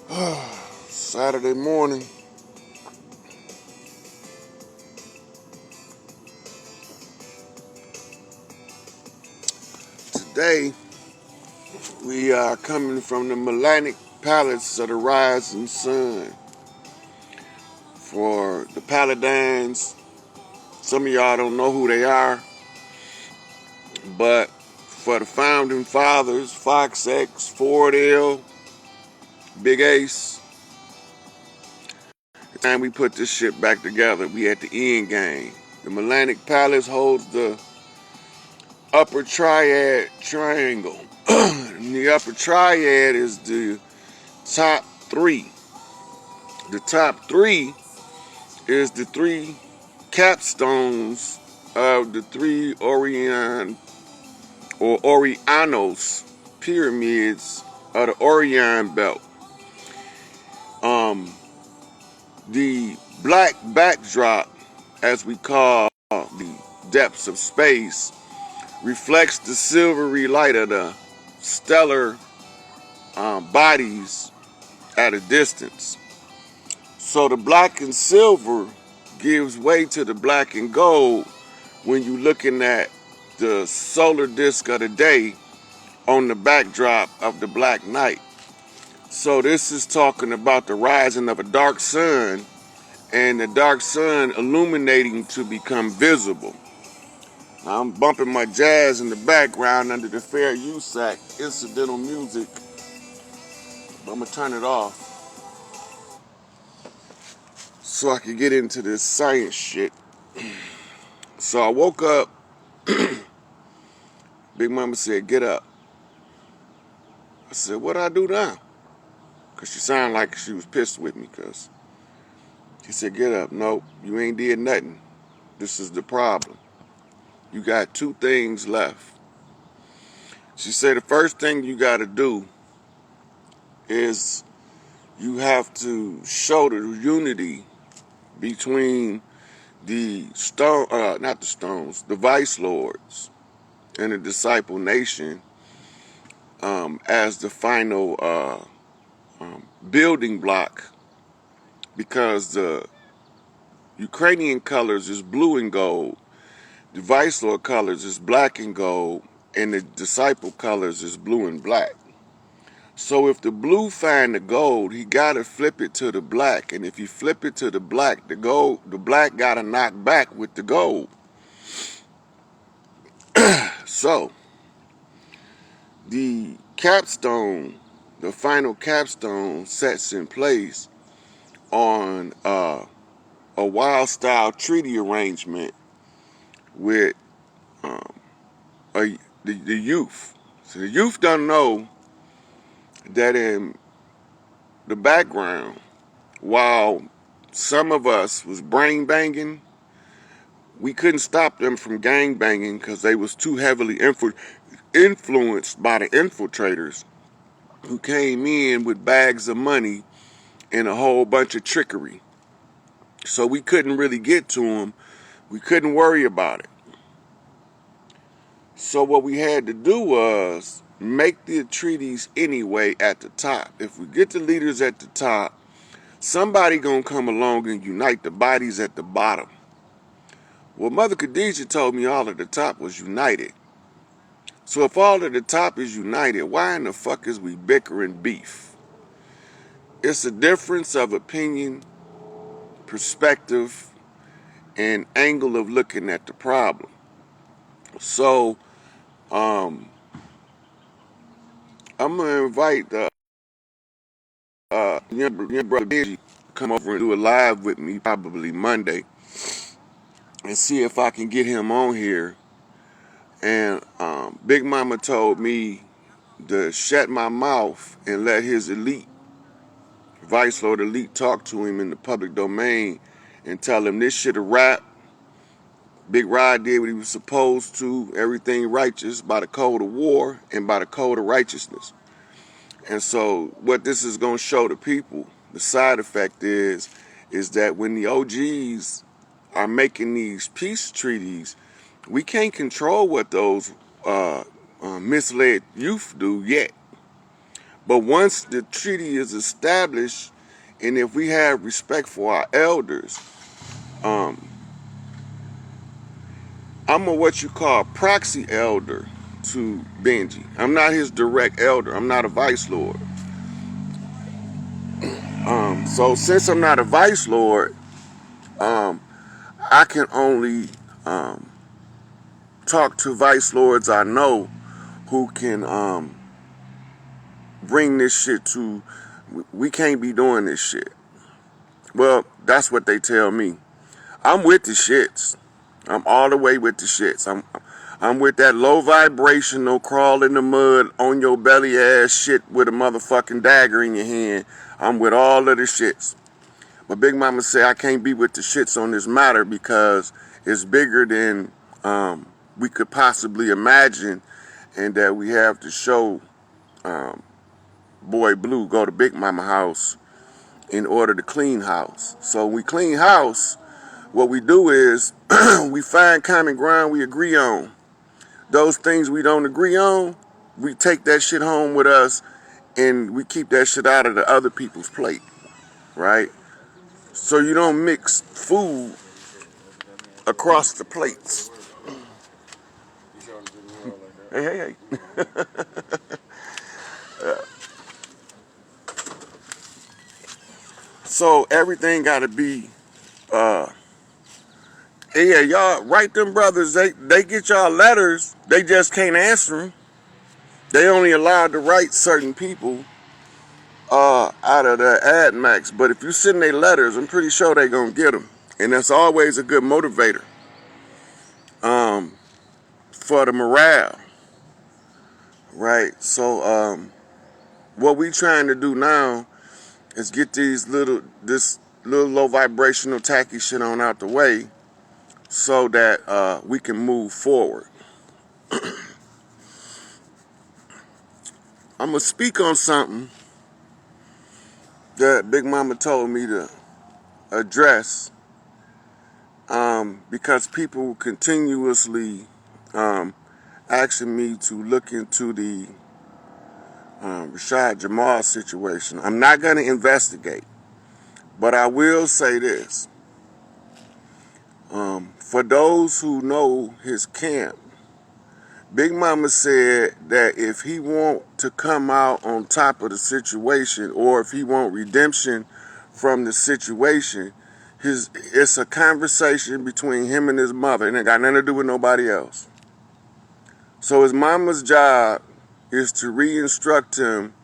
Saturday morning. Today, we are coming from the melanic palace of the rising sun. For the Paladins, some of y'all don't know who they are, but for the founding fathers, Fox X, Ford L, Big Ace, the time we put this shit back together, we at the end game. The melanic palace holds the upper triad triangle. The upper triad is the top three. The top three is the three capstones of the three Orion or Orianos pyramids of the Orion belt. The black backdrop, as we call the depths of space, reflects the silvery light of the stellar bodies at a distance. So the black and silver gives way to the black and gold when you're looking at the solar disk of the day on the backdrop of the black night. So this is talking about the rising of a dark sun and the dark sun illuminating to become visible. Now I'm bumping my jazz in the background under the fair USAC incidental music. But I'm going to turn it off so I can get into this science shit. So I woke up. Big Mama said, "Get up." I said, "What do I do now?" Because she sounded like she was pissed with me. Because she said, "Get up." "Nope, you ain't did nothing. This is the problem. You got two things left." She said, "The first thing you got to do is you have to show the unity between the the vice lords and the disciple nation as the final building block, because the Ukrainian colors is blue and gold, the vice lord colors is black and gold, and the disciple colors is blue and black. So if the blue find the gold, he gotta flip it to the black, and if he flip it to the black, the black gotta knock back with the gold. So the capstone, the final capstone, sets in place on a wild style treaty arrangement with the youth. So the youth don't know that in the background, while some of us was brain banging, we couldn't stop them from gang banging because they was too heavily influenced by the infiltrators, who came in with bags of money and a whole bunch of trickery. So we couldn't really get to them. We couldn't worry about it. So what we had to do was make the treaties anyway at the top. If we get the leaders at the top, somebody gonna come along and unite the bodies at the bottom. Well, Mother Khadijah told me all at the top was united. So if all at the top is united, why in the fuck is we bickering beef? It's a difference of opinion, perspective, and angle of looking at the problem. So I'm gonna invite your brother Benji to come over and do a live with me probably Monday, and see if I can get him on here. And Big Mama told me to shut my mouth and let his elite, Vice Lord elite, talk to him in the public domain and tell him this shit a rap. Big Rod did what he was supposed to, everything righteous by the code of war and by the code of righteousness. And so what this is going to show the people, the side effect is that when the OGs are making these peace treaties, we can't control what those misled youth do yet. But once the treaty is established, and if we have respect for our elders, I'm a what you call proxy elder to Benji. I'm not his direct elder. I'm not a vice lord. So since I'm not a vice lord, I can only talk to vice lords I know who can bring this shit to. We can't be doing this shit. Well, that's what they tell me. I'm with the shits. I'm all the way with the shits. I'm with that low vibrational crawl in the mud on your belly ass shit with a motherfucking dagger in your hand. I'm with all of the shits. But Big Mama said I can't be with the shits on this matter because it's bigger than we could possibly imagine, and that we have to show Boy Blue go to Big Mama house in order to clean house. So when we clean house, what we do is we find common ground we agree on. Those things we don't agree on, we take that shit home with us and we keep that shit out of the other people's plate, right? So you don't mix food across the plates. Hey. So everything got to be, yeah, y'all write them brothers. They get y'all letters. They just can't answer them. They only allowed to write certain people out of the ad max. But if you send their letters, I'm pretty sure they gonna get them. And that's always a good motivator for the morale, right? So what we trying to do now is get this little low vibrational tacky shit on out the way so that we can move forward. I'm gonna speak on something that Big Mama told me to address because people continuously asking me to look into the Rashad Jamal situation. I'm not going to investigate, but I will say this. For those who know his camp, Big Mama said that if he want to come out on top of the situation, or if he want redemption from the situation, it's a conversation between him and his mother, and it got nothing to do with nobody else. So his mama's job is to re-instruct him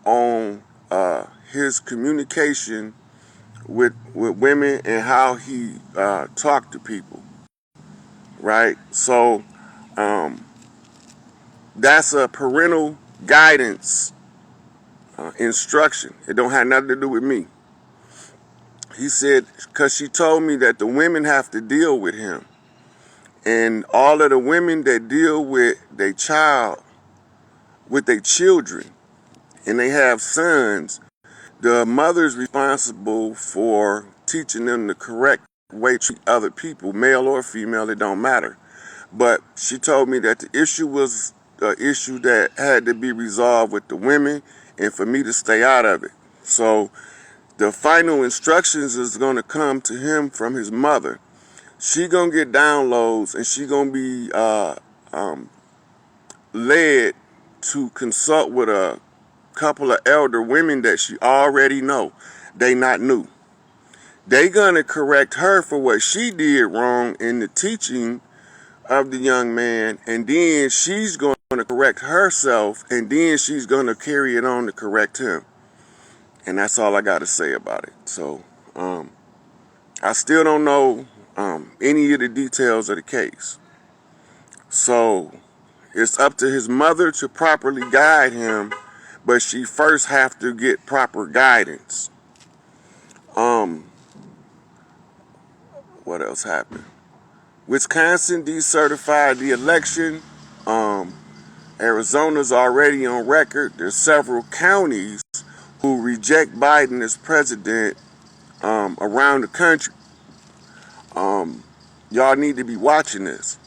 on his communication with women and how he talked to people, right? So that's a parental guidance instruction. It don't have nothing to do with me. He said, because she told me that the women have to deal with him. And all of the women that deal with their children, and they have sons, the mother's responsible for teaching them the correct way to treat other people, male or female, it don't matter. But she told me that the issue was an issue that had to be resolved with the women and for me to stay out of it. So the final instructions is going to come to him from his mother. She going to get downloads and she going to be led to consult with a couple of elder women that she already know. They not new. They gonna correct her for what she did wrong in the teaching of the young man, and then she's gonna correct herself, and then she's gonna carry it on to correct him. And that's all I gotta say about it. So I still don't know any of the details of the case. So it's up to his mother to properly guide him, but she first have to get proper guidance. What else happened? Wisconsin decertified the election. Arizona's already on record. There's several counties who reject Biden as president around the country. Y'all need to be watching this.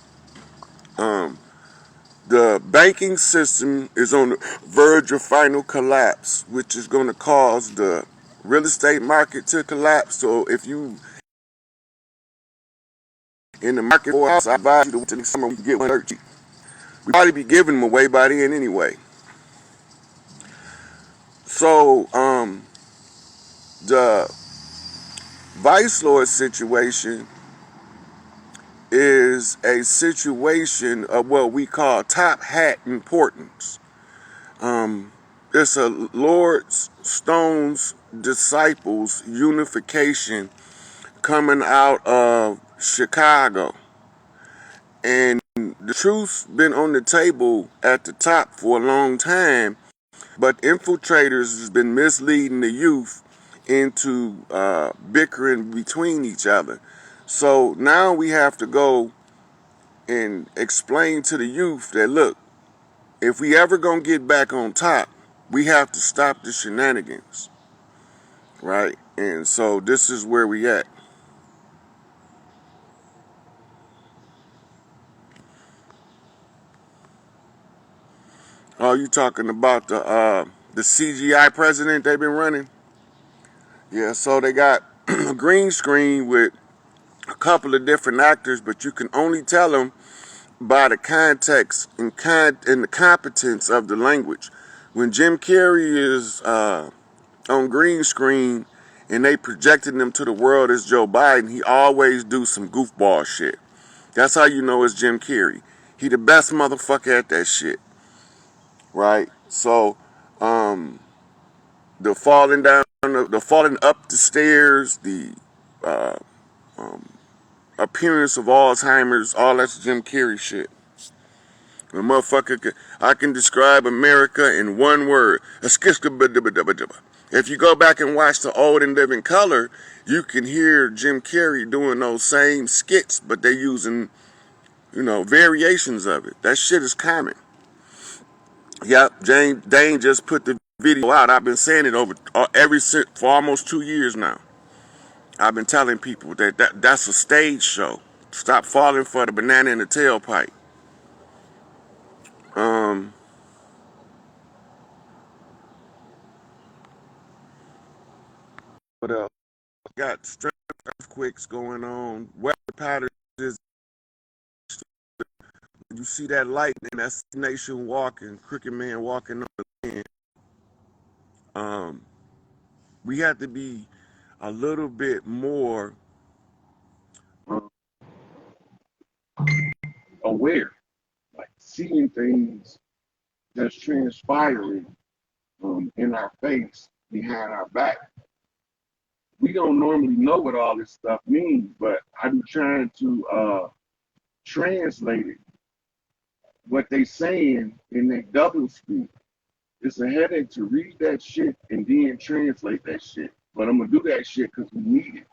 The banking system is on the verge of final collapse, which is going to cause the real estate market to collapse. So if you in the market for a house, I advise you to wait till next summer we can get one dirt cheap. We probably be giving them away by then anyway. So the vice lord situation is a situation of what we call top hat importance. It's a Lord's Stone's disciples unification coming out of Chicago. And the truth's been on the table at the top for a long time, but Infiltrators has been misleading the youth into bickering between each other. So now we have to go and explain to the youth that, look, if we ever gonna get back on top, we have to stop the shenanigans, right? And so this is where we at. Oh, you talking about the CGI president they've been running? Yeah, so they got a green screen with a couple of different actors, but you can only tell them by the context and the competence of the language. When Jim Carrey is on green screen and they projected him to the world as Joe Biden, he always do some goofball shit. That's how you know it's Jim Carrey. He the best motherfucker at that shit, right? So, the falling down, the falling up the stairs, the uh, appearance of Alzheimer's, all that's Jim Carrey shit. The motherfucker, I can describe America in one word. If you go back and watch the Old and Living Color, you can hear Jim Carrey doing those same skits, but they're using, variations of it. That shit is common. Yep, Dane just put the video out. I've been saying it for almost 2 years now. I've been telling people that's a stage show. Stop falling for the banana in the tailpipe. Um, what else? Got strength earthquakes going on. Weather patterns is. You see that lightning? That's nation walking, crooked man walking on the land. Um, we have to be a little bit more aware, like seeing things that's transpiring in our face, behind our back. We don't normally know what all this stuff means, but I'm trying to translate it. What they saying in their double speak. It's a headache to read that shit and then translate that shit. But I'm gonna do that shit because we need it.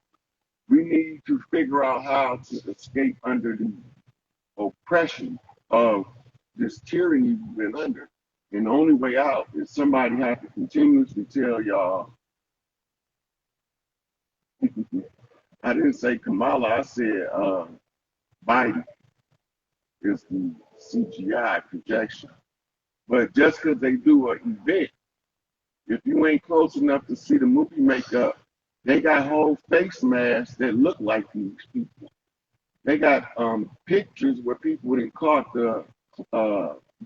We need to figure out how to escape under the oppression of this tyranny we've been under. And the only way out is somebody have to continuously tell y'all. I didn't say Kamala, I said Biden is the CGI projection. But just because they do an event, if you ain't close enough to see the movie makeup, they got whole face masks that look like these people. They got pictures where people would have caught the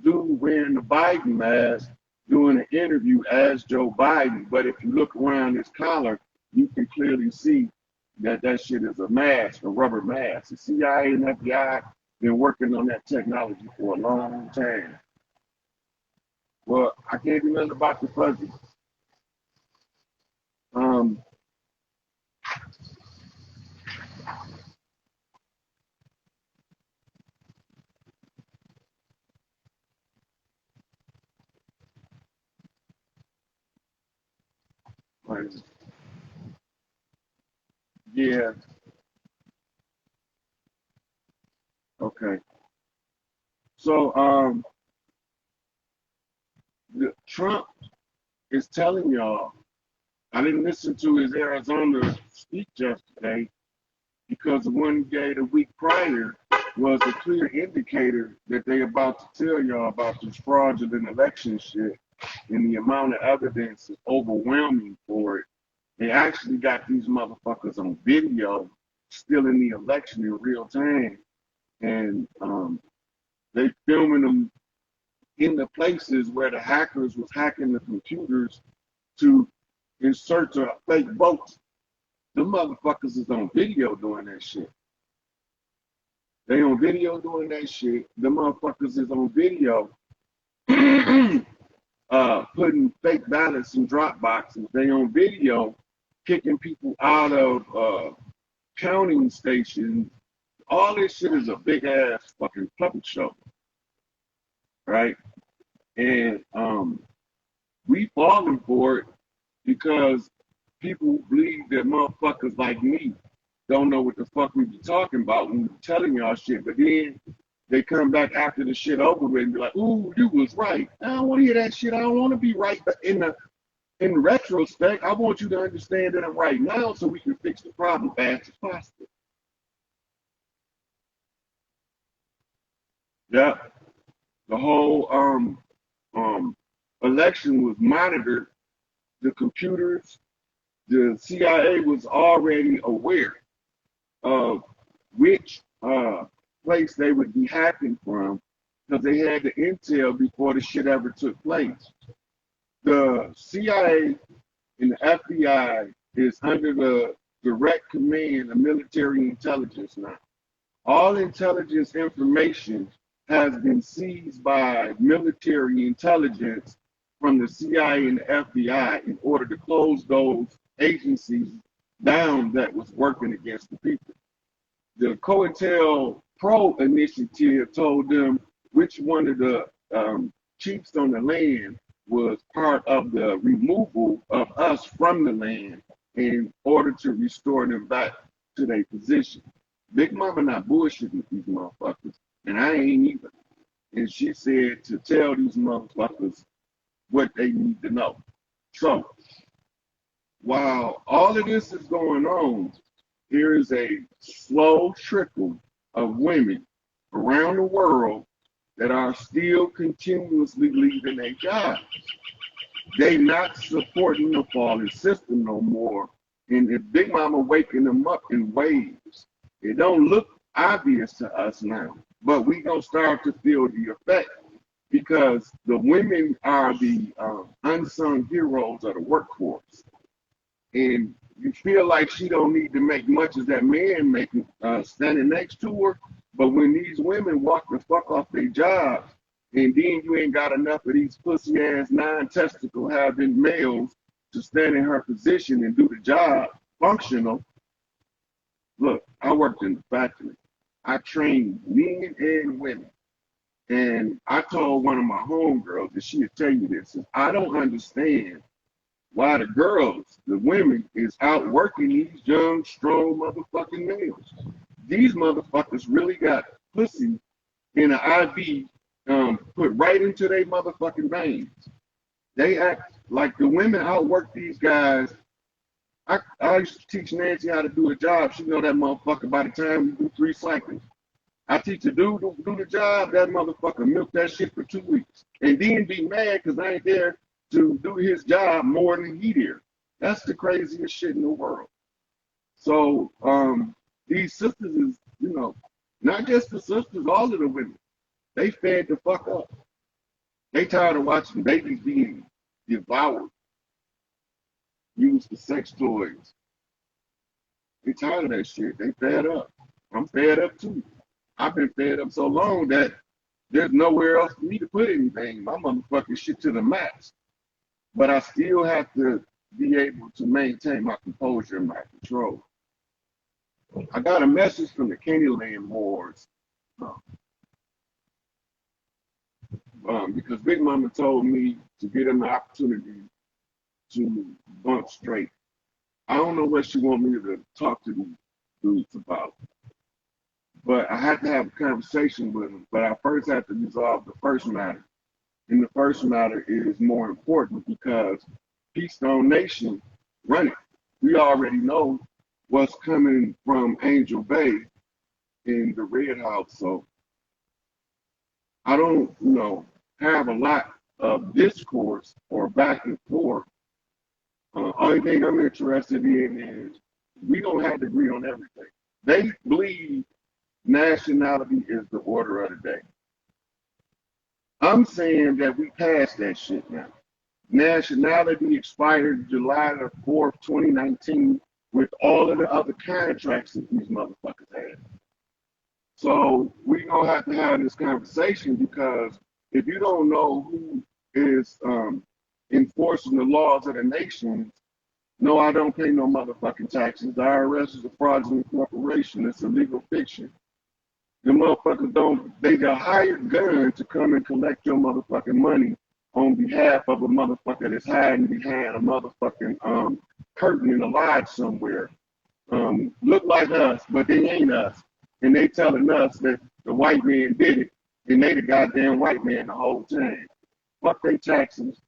dude wearing the Biden mask doing an interview as Joe Biden. But if you look around his collar, you can clearly see that shit is a mask, a rubber mask. The CIA and FBI been working on that technology for a long time. Well, I can't do nothing about the fuzzy. Um, yeah, okay. So Trump is telling y'all. I didn't listen to his Arizona speech yesterday because the one he gave a week prior, was a clear indicator that they about to tell y'all about this fraudulent election shit, and the amount of evidence is overwhelming for it. They actually got these motherfuckers on video still in the election in real time, and they filming them in the places where the hackers was hacking the computers to in search of fake votes. The motherfuckers is on video doing that shit. They on video doing that shit. The motherfuckers is on video putting fake ballots in drop boxes. They on video kicking people out of counting stations. All this shit is a big ass fucking puppet show, right? And we falling for it because people believe that motherfuckers like me don't know what the fuck we be talking about when we telling y'all shit. But then they come back after the shit over with and be like, ooh, you was right. I don't want to hear that shit. I don't want to be right. But in retrospect, I want you to understand that I'm right now so we can fix the problem fast as possible. Yeah. The whole election was monitored. The computers, the CIA was already aware of which place they would be hacking from because they had the intel before the shit ever took place. The CIA and the FBI is under the direct command of military intelligence now. All intelligence information has been seized by military intelligence from the CIA and the FBI in order to close those agencies down that was working against the people. The COINTELPRO initiative told them which one of the chiefs on the land was part of the removal of us from the land in order to restore them back to their position. Big Mama not bullshitting with these motherfuckers, and I ain't either. And she said to tell these motherfuckers what they need to know. So, while all of this is going on, here is a slow trickle of women around the world that are still continuously leaving their jobs. They not supporting the fallen system no more. And if Big Mama waking them up in waves, it don't look obvious to us now, but we gonna start to feel the effect because the women are the unsung heroes of the workforce. And you feel like she don't need to make much as that man making standing next to her. But when these women walk the fuck off their jobs, and then you ain't got enough of these pussy ass non-testicle having males to stand in her position and do the job functional. Look, I worked in the factory. I trained men and women. And I told one of my homegirls, and she'll tell you this, I don't understand why the girls, the women, is out working these young, strong motherfucking males. These motherfuckers really got pussy in an IV put right into their motherfucking veins. They act like the women outwork these guys. I used to teach Nancy how to do a job. She know that motherfucker by the time we do 3 cycles. I teach a dude to do the job, that motherfucker milk that shit for 2 weeks. And then be mad because I ain't there to do his job more than he did. That's the craziest shit in the world. So these sisters is, you know, not just the sisters, all of the women, they fed the fuck up. They tired of watching babies being devoured, used for sex toys. They tired of that shit. They fed up. I'm fed up too. I've been fed up so long that there's nowhere else for me to put anything. My motherfucking shit to the max. But I still have to be able to maintain my composure and my control. I got a message from the Candyland Wars because Big Mama told me to get him the opportunity to bump straight. I don't know what she want me to talk to these dudes about, but I had to have a conversation with them. But I first have to resolve the first matter. And the first matter is more important because Keystone Nation run it. We already know what's coming from Angel Bay in the red house, so I don't, have a lot of discourse or back and forth. Only thing I'm interested in is we don't have to agree on everything. They believe nationality is the order of the day. I'm saying that we passed that shit now. Nationality expired July the 4th, 2019, with all of the other contracts that these motherfuckers had. So we gonna have to have this conversation, because if you don't know who is enforcing the laws of the nation, no, I don't pay no motherfucking taxes. The IRS is a fraudulent corporation. It's a legal fiction. The motherfuckers they got hired gun to come and collect your motherfucking money on behalf of a motherfucker that's hiding behind a motherfucking curtain in a lodge somewhere. Look like us, but they ain't us. And they telling us that the white man did it, and they the goddamn white man the whole time. Fuck they taxes.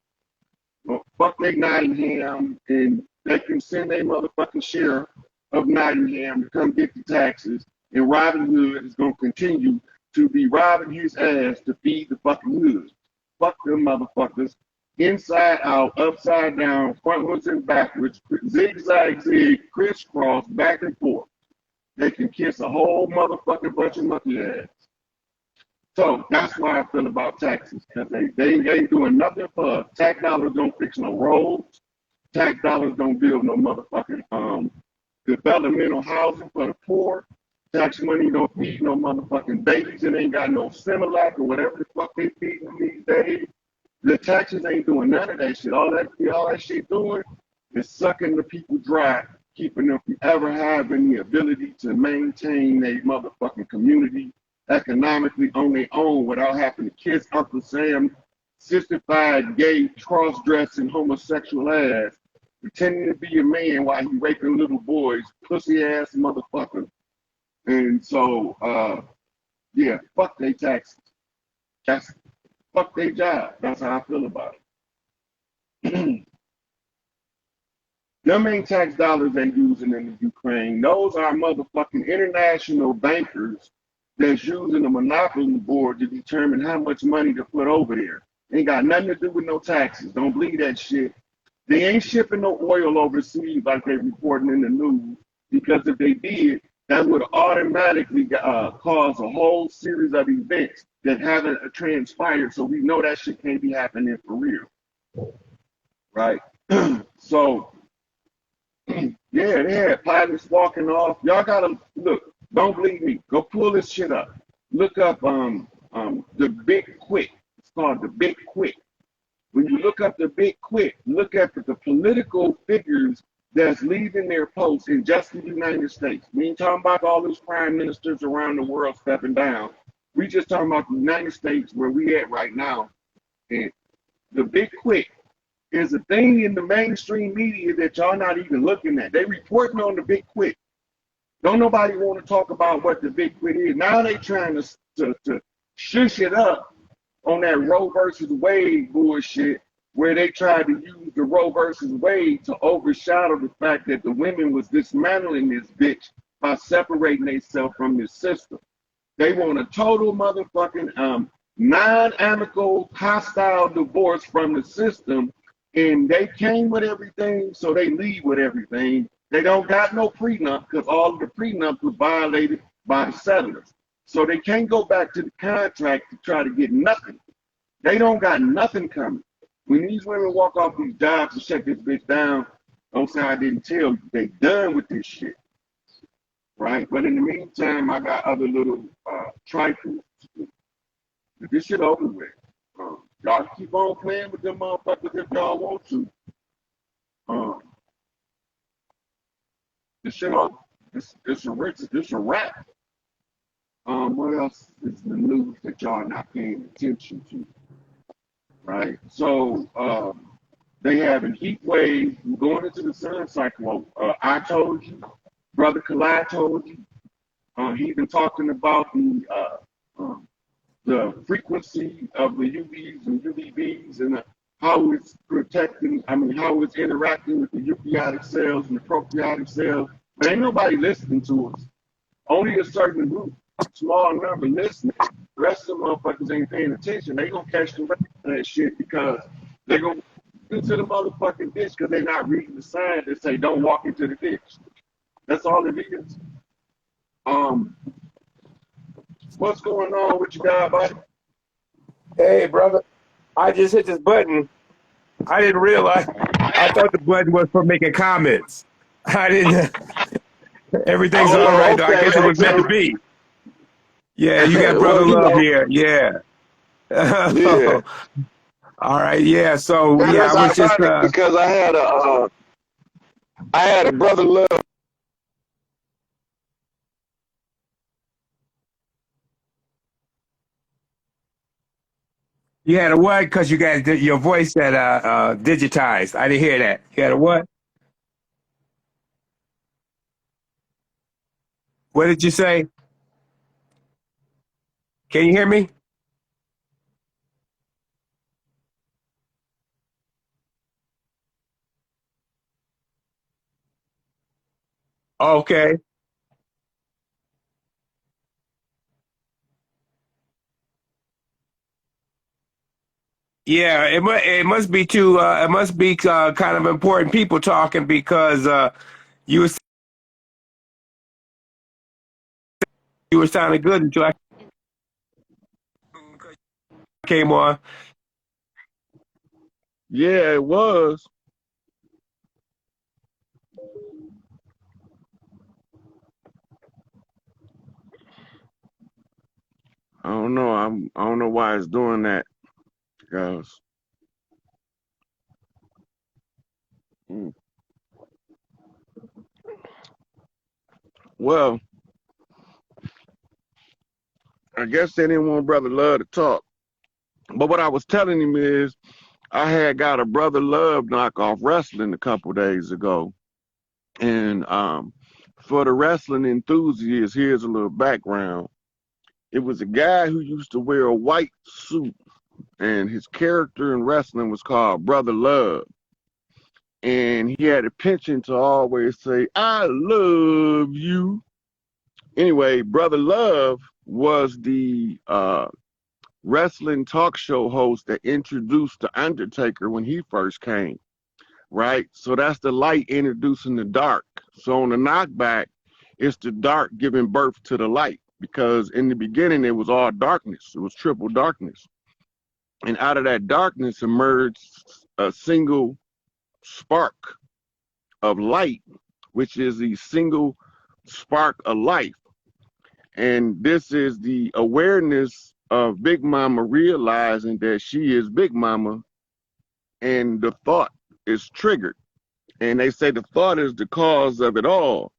Well, fuck they Nottingham, and they can send their motherfucking sheriff of Nottingham to come get the taxes, and Robin Hood is going to continue to be robbing his ass to feed the fucking hood. Fuck them motherfuckers. Inside out, upside down, frontwards and backwards, zigzag, zig, crisscross, back and forth. They can kiss a whole motherfucking bunch of monkey ass. So that's why I feel about taxes, because they ain't doing nothing for us. Tax dollars don't fix no roads. Tax dollars don't build no motherfucking developmental housing for the poor. Tax money don't feed no motherfucking babies, and ain't got no Similac or whatever the fuck they feed them these days. The taxes ain't doing none of that shit. All that shit doing is sucking the people dry, keeping them from ever having the ability to maintain a motherfucking community economically on their own without having to kiss Uncle Sam, sissified, gay, cross-dressing, homosexual ass, pretending to be a man while he raping little boys, pussy-ass motherfucker. And so, yeah, fuck they taxes. Fuck they job. That's how I feel about it. Them ain't tax dollars they using in the Ukraine. Those are motherfucking international bankers that's using the monopoly board to determine how much money to put over there. Ain't got nothing to do with no taxes. Don't believe that shit. They ain't shipping no oil overseas like they reporting in the news, because if they did, that would automatically cause a whole series of events that haven't transpired. So we know that shit can't be happening for real. Right? So, yeah, they had pilots walking off. Y'all gotta look. Don't believe me. Go pull this shit up. Look up the Big Quit. It's called the Big Quit. When you look up the Big Quit, look at the political figures that's leaving their posts in just the United States. We ain't talking about all those prime ministers around the world stepping down. We just talking about the United States where we at right now. And the Big Quit is a thing in the mainstream media that y'all not even looking at. They reporting on the Big Quit. Don't nobody want to talk about what the Big Quit is. Now they trying to shush it up on that Roe versus Wade bullshit, where they tried to use the Roe versus Wade to overshadow the fact that the women was dismantling this bitch by separating themselves from this system. They want a total motherfucking non-amicable, hostile divorce from the system, and they came with everything, so they leave with everything. They don't got no prenup, because all of the prenups were violated by the settlers. So they can't go back to the contract to try to get nothing. They don't got nothing coming. When these women walk off these jobs to shut this bitch down, don't say I didn't tell you. They done with this shit. Right? But in the meantime, I got other little trifles. This shit over with. Y'all keep on playing with them motherfuckers if y'all want to. This shit over. This a wrap. What else is the news that y'all not paying attention to? Right? So they having heat waves going into the sun cycle. I told you, Brother Kalai told you. He's been talking about the frequency of the UVs and UVBs and how it's how it's interacting with the eukaryotic cells and the prokaryotic cells. But ain't nobody listening to us. Only a certain group. small number listening. The rest of the motherfuckers ain't paying attention. They gonna catch the rest of that shit because they gonna into the motherfucking ditch because they're not reading the sign that say don't walk into the ditch. That's all it is. What's going on with you guys, buddy? Hey, brother, I just hit this button. I didn't realize. I thought the button was for making comments. I didn't. Everything's all Oh, right, though. I okay, guess it was meant to okay. be. Yeah, you got brother Well, you love know, here. Yeah. Yeah. All right. Yeah. So it yeah, was I was just. ironic because I had a brother love. You had a what? Because you got your voice that digitized. I didn't hear that. You had a what? What did you say? Can you hear me? Okay. Yeah, it must be two. It must be kind of important people talking because you was you were sounding good until I came on. Yeah, it was. I don't know. I don't know why it's doing that, guys. Mm. Well, I guess they didn't want brother love to talk. But what I was telling him is I had got a brother love knockoff wrestling a couple days ago. And for the wrestling enthusiasts, here's a little background. It was a guy who used to wear a white suit, and his character in wrestling was called Brother Love. And he had a penchant to always say, I love you. Anyway, Brother Love was the wrestling talk show host that introduced The Undertaker when he first came, right? So that's the light introducing the dark. So on the knockback, it's the dark giving birth to the light because in the beginning it was all darkness. It was triple darkness. And out of that darkness emerged a single spark of light, which is the single spark of life. And this is the awareness of Big Mama realizing that she is Big Mama and the thought is triggered. And they say the thought is the cause of it all.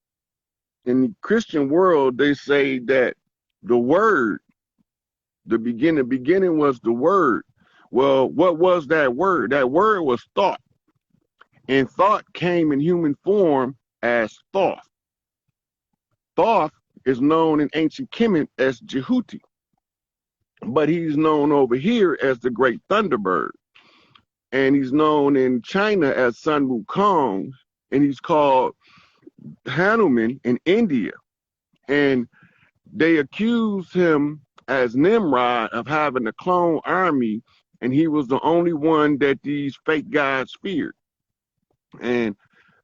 In the Christian world, they say that the word, the beginning was the word. Well, what was that word? That word was thought. And thought came in human form as Thoth. Thoth is known in ancient Kemet as Jehuti, but he's known over here as the Great Thunderbird. And he's known in China as Sun Wukong, and he's called Hanuman in India. And they accused him as Nimrod of having a clone army, and he was the only one that these fake gods feared. And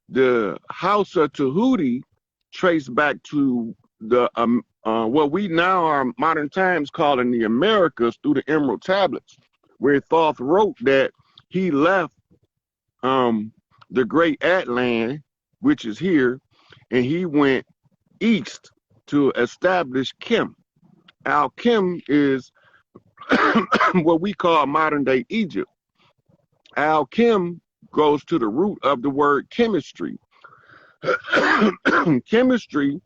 the House of Tahuti traced back to the what we now are modern times calling the Americas through the Emerald Tablets, where Thoth wrote that he left the Great Atlan, which is here, and he went east to establish Kim. Al Kim is what we call modern day Egypt. Al Kim goes to the root of the word chemistry. Chemistry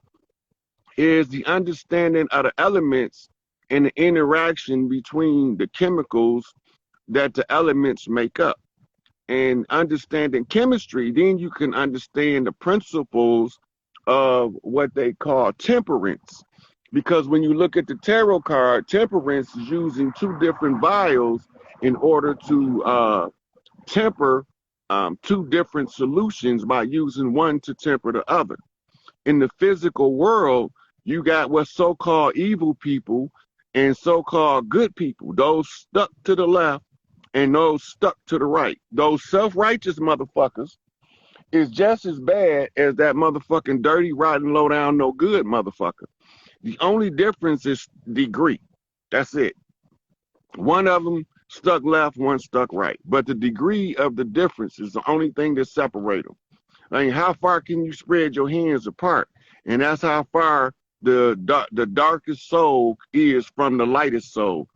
is the understanding of the elements and the interaction between the chemicals that the elements make up. And understanding chemistry, then you can understand the principles of what they call temperance. Because when you look at the tarot card, temperance is using two different vials in order to temper two different solutions by using one to temper the other. In the physical world, You got what's so-called evil people and so-called good people. Those stuck to the left and those stuck to the right. Those self-righteous motherfuckers is just as bad as that motherfucking dirty, rotten, low down, no good motherfucker. The only difference is degree. That's it. One of them stuck left, one stuck right. But the degree of the difference is the only thing that separates them. I mean, how far can you spread your hands apart? And that's how far the darkest soul is from the lightest soul.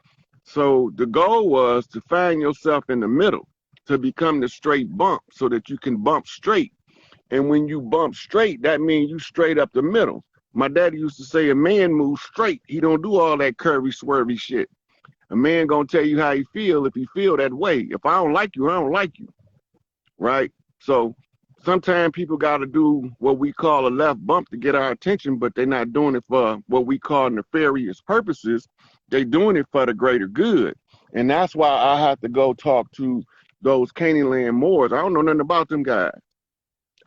So the goal was to find yourself in the middle, to become the straight bump so that you can bump straight. And when you bump straight, that means you straight up the middle. My daddy used to say a man moves straight. He don't do all that curvy, swervy shit. A man gonna tell you how he feel if he feel that way. If I don't like you, I don't like you. Right? So sometimes people gotta do what we call a left bump to get our attention, but they're not doing it for what we call nefarious purposes. They're doing it for the greater good. And that's why I have to go talk to those Canaan Land Moors. I don't know nothing about them guys.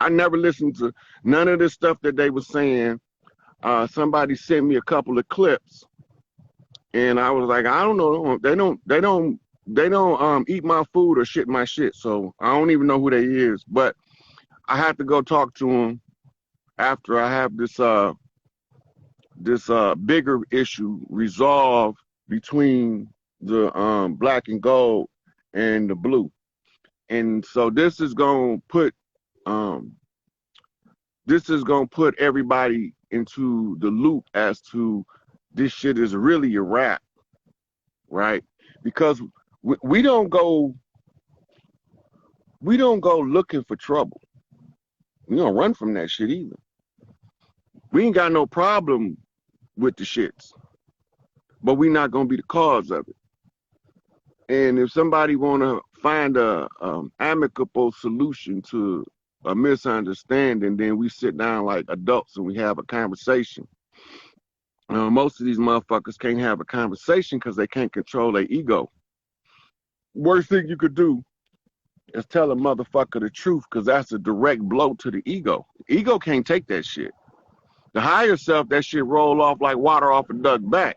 I never listened to none of this stuff that they were saying. Somebody sent me a couple of clips, and I was like, I don't know. They don't eat my food or shit my shit. So I don't even know who they is. But I have to go talk to them after I have this bigger issue resolved between the black and gold and the blue. And so this is gonna put everybody into the loop as to this shit is really a rap, right? Because we don't go looking for trouble. We don't run from that shit either. We ain't got no problem with the shits, but we not gonna be the cause of it. And if somebody wanna find a amicable solution to a misunderstanding, then we sit down like adults and we have a conversation. Most of these motherfuckers can't have a conversation because they can't control their ego. Worst thing you could do is tell a motherfucker the truth, because that's a direct blow to the ego. Ego can't take that shit. The higher self, that shit roll off like water off a duck's back.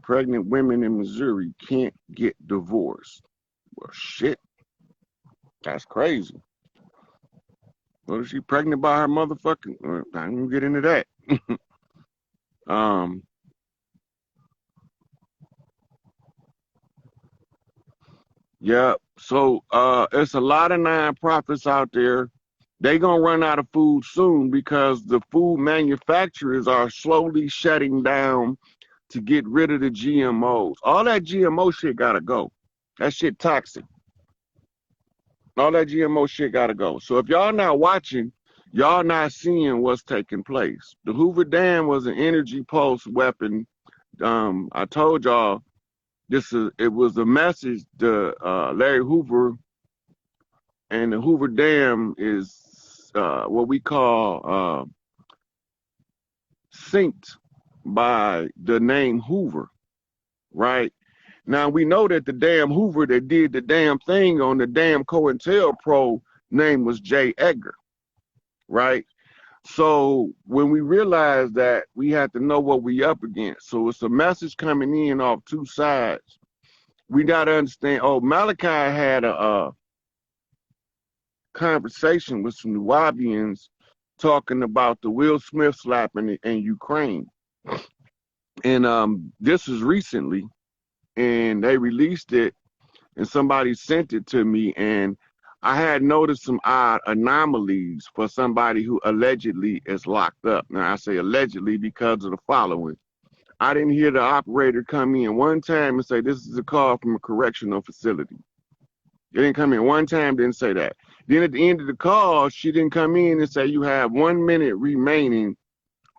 Pregnant women in Missouri can't get divorced. Well, shit. That's crazy. What is she pregnant by her motherfucking? I ain't gonna get into that. Yeah. So it's a lot of nonprofits out there. They gonna run out of food soon because the food manufacturers are slowly shutting down to get rid of the GMOs. All that GMO shit gotta go. That shit toxic. All that GMO shit gotta go. So if y'all not watching, y'all not seeing what's taking place. The Hoover Dam was an energy pulse weapon. I told y'all it was a message to Larry Hoover, and the Hoover Dam is what we call synced by the name Hoover, right? Now, we know that the damn Hoover that did the damn thing on the damn COINTELPRO name was J. Edgar, right? So when we realize that, we have to know what we up against. So it's a message coming in off two sides. We got to understand, Malachi had a conversation with some Nubians talking about the Will Smith slapping in Ukraine. And this was recently. And they released it, and somebody sent it to me, and I had noticed some odd anomalies for somebody who allegedly is locked up. Now, I say allegedly because of the following. I didn't hear the operator come in one time and say, this is a call from a correctional facility. They didn't come in one time, didn't say that. Then at the end of the call, she didn't come in and say, you have 1 minute remaining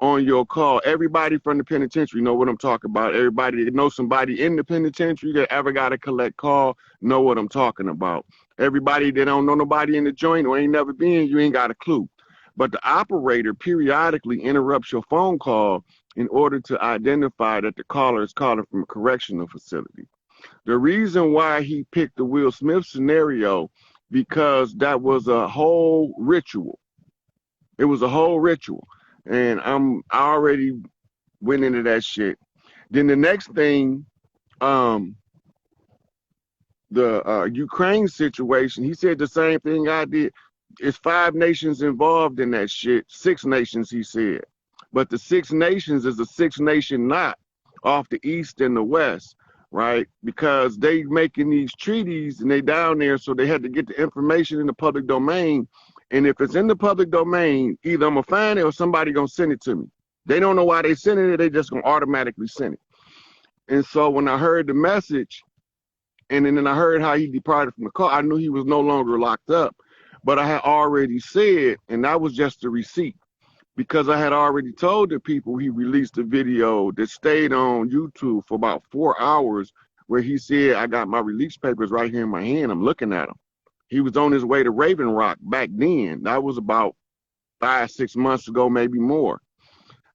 on your call. Everybody from the penitentiary know what I'm talking about. Everybody that knows somebody in the penitentiary that ever got a collect call know what I'm talking about. Everybody that don't know nobody in the joint or ain't never been, you ain't got a clue. But the operator periodically interrupts your phone call in order to identify that the caller is calling from a correctional facility. The reason why he picked the Will Smith scenario, because that was a whole ritual. It was a whole ritual. And I already went into that shit. Then the next thing, the Ukraine situation, he said the same thing I did. It's 5 nations involved in that shit. 6 nations, he said. But the 6 nations is a 6-nation knot off the east and the west, right? Because they making these treaties and they down there, so they had to get the information in the public domain. And if it's in the public domain, either I'm gonna find it or somebody gonna send it to me. They don't know why they sending it, they just gonna automatically send it. And so when I heard the message, and then I heard how he departed from the car, I knew he was no longer locked up. But I had already said, and that was just a receipt, because I had already told the people he released a video that stayed on YouTube for about 4 hours where he said, I got my release papers right here in my hand, I'm looking at them. He was on his way to Raven Rock back then. That was about 5-6 months ago, maybe more.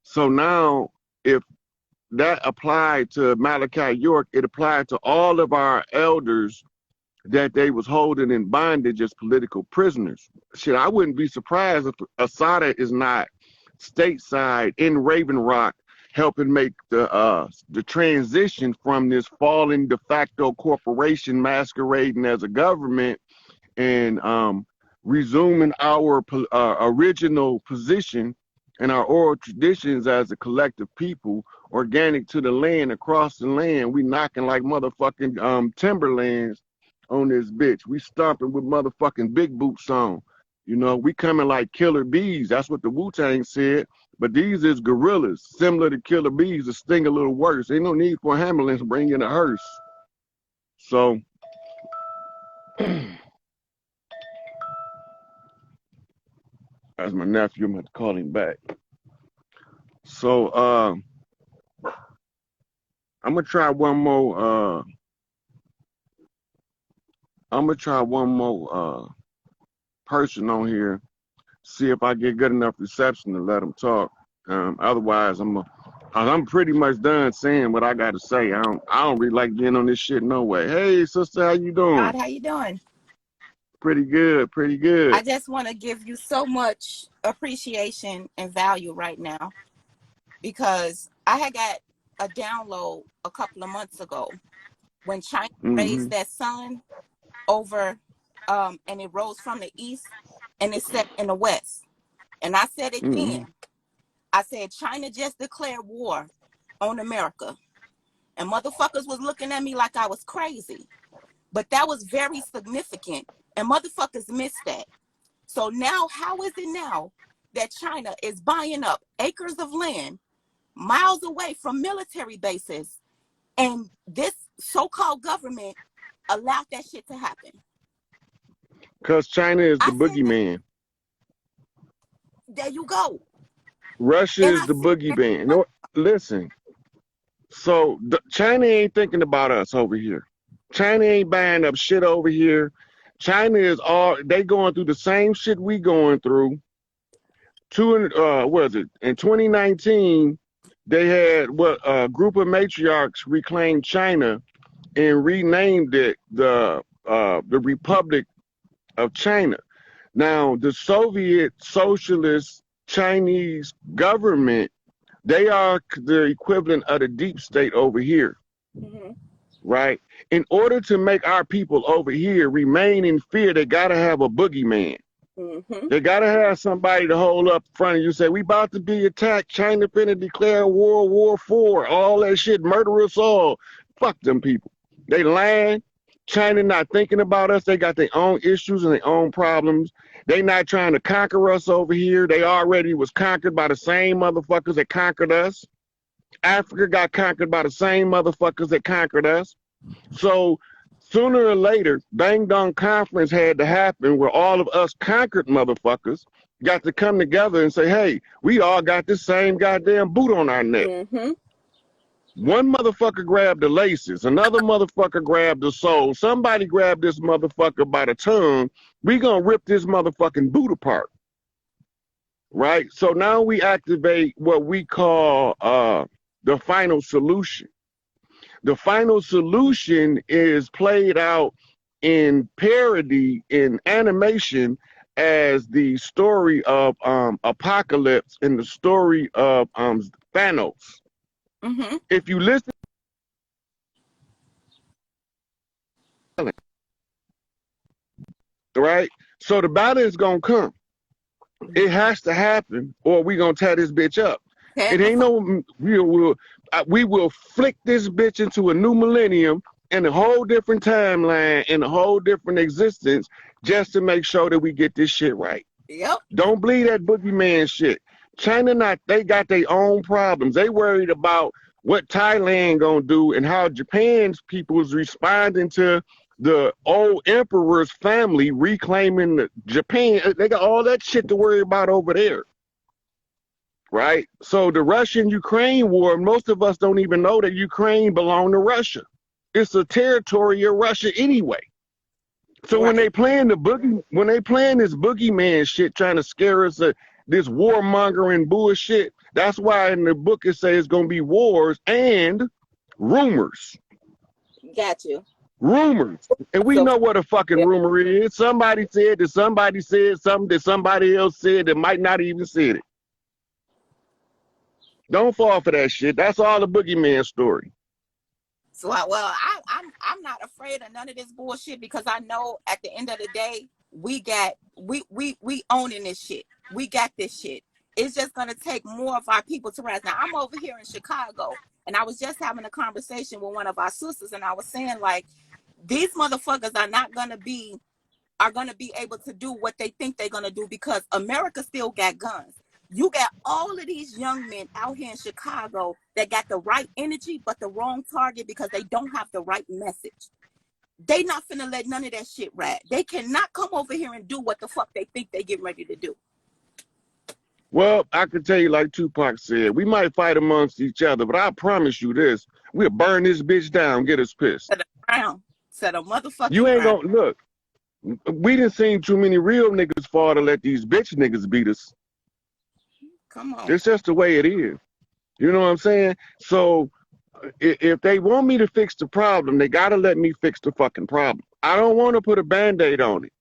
So now, if that applied to Malachi York, it applied to all of our elders that they was holding in bondage as political prisoners. Shit, I wouldn't be surprised if Asada is not stateside in Raven Rock helping make the transition from this fallen de facto corporation masquerading as a government and resuming our original position and our oral traditions as a collective people, organic to the land, across the land. We knocking like motherfucking timberlands on this bitch. We stomping with motherfucking big boots on. You know, we coming like killer bees. That's what the Wu-Tang said. But these is gorillas, similar to killer bees, that sting a little worse. Ain't no need for an ambulance to bring in a hearse. So, as my nephew, I'm going to call him back. So, I'm going to try one more, person on here, see if I get good enough reception to let them talk. Otherwise, I'm pretty much done saying what I got to say. I don't really like being on this shit no way. Hey, sister, how you doing? God, how you doing? Pretty good, pretty good. I just want to give you so much appreciation and value right now, because I had got a download a couple of months ago when China raised that sun over, and it rose from the east and it set in the west. And I said it then. I said, China just declared war on America. And motherfuckers was looking at me like I was crazy. But that was very significant. And motherfuckers missed that. So now, how is it now that China is buying up acres of land miles away from military bases, and this so-called government allowed that shit to happen? Because China is the boogeyman. There you go. Russia is the boogeyman. No, listen. So China ain't thinking about us over here. China ain't buying up shit over here. China is they going through the same shit we going through. What is it? In 2019, they had a group of matriarchs reclaimed China and renamed it the Republic of China. Now, the Soviet Socialist Chinese government, they are the equivalent of the deep state over here, right? In order to make our people over here remain in fear, they got to have a boogeyman. They got to have somebody to hold up in front of you, say, we about to be attacked. China finna declare World War IV, all that shit, murder us all. Fuck them people. They lying. China not thinking about us. They got their own issues and their own problems. They not trying to conquer us over here. They already was conquered by the same motherfuckers that conquered us. Africa got conquered by the same motherfuckers that conquered us. So sooner or later, Bang Dong Conference had to happen where all of us conquered motherfuckers got to come together and say, hey, we all got the same goddamn boot on our neck. One motherfucker grabbed the laces, another motherfucker grabbed the soul, somebody grabbed this motherfucker by the tongue. We gonna rip this motherfucking boot apart, right? So now we activate what we call the final solution. The final solution is played out in parody, in animation, as the story of Apocalypse and the story of Thanos. Mm-hmm. If you listen, right? So the battle is gonna come. It has to happen, or we gonna tear this bitch up. It ain't no we will flick this bitch into a new millennium and a whole different timeline and a whole different existence just to make sure that we get this shit right. Yep. Don't believe that boogeyman shit. China they got their own problems. They worried about what Thailand gonna do and how Japan's people is responding to the old emperor's family reclaiming Japan. They got all that shit to worry about over there. Right? So the Russian-Ukraine war, most of us don't even know that Ukraine belonged to Russia. It's a territory of Russia anyway. So when they playing this boogeyman shit, trying to scare us, this warmongering bullshit, that's why in the book it says it's gonna be wars and rumors. Got you. Rumors. And we know what a fucking rumor is. Somebody said that somebody said something that somebody else said that might not even said it. Don't fall for that shit. That's all the boogeyman story. So I'm not afraid of none of this bullshit because I know at the end of the day we owning this shit. We got this shit. It's just gonna take more of our people to rise. Now I'm over here in Chicago and I was just having a conversation with one of our sisters and I was saying like these motherfuckers are gonna be able to do what they think they're gonna do because America still got guns. You got all of these young men out here in Chicago that got the right energy, but the wrong target because they don't have the right message. They not finna let none of that shit ride. They cannot come over here and do what the fuck they think they get ready to do. Well, I can tell you like Tupac said, we might fight amongst each other, but I promise you this, we'll burn this bitch down, get us pissed. Set a motherfucking You ain't ground. gonna, look, we didn't seen too many real niggas fall to let these bitch niggas beat us. Come on. It's just the way it is. You know what I'm saying? So if they want me to fix the problem, they gotta let me fix the fucking problem. I don't want to put a Band-Aid on it.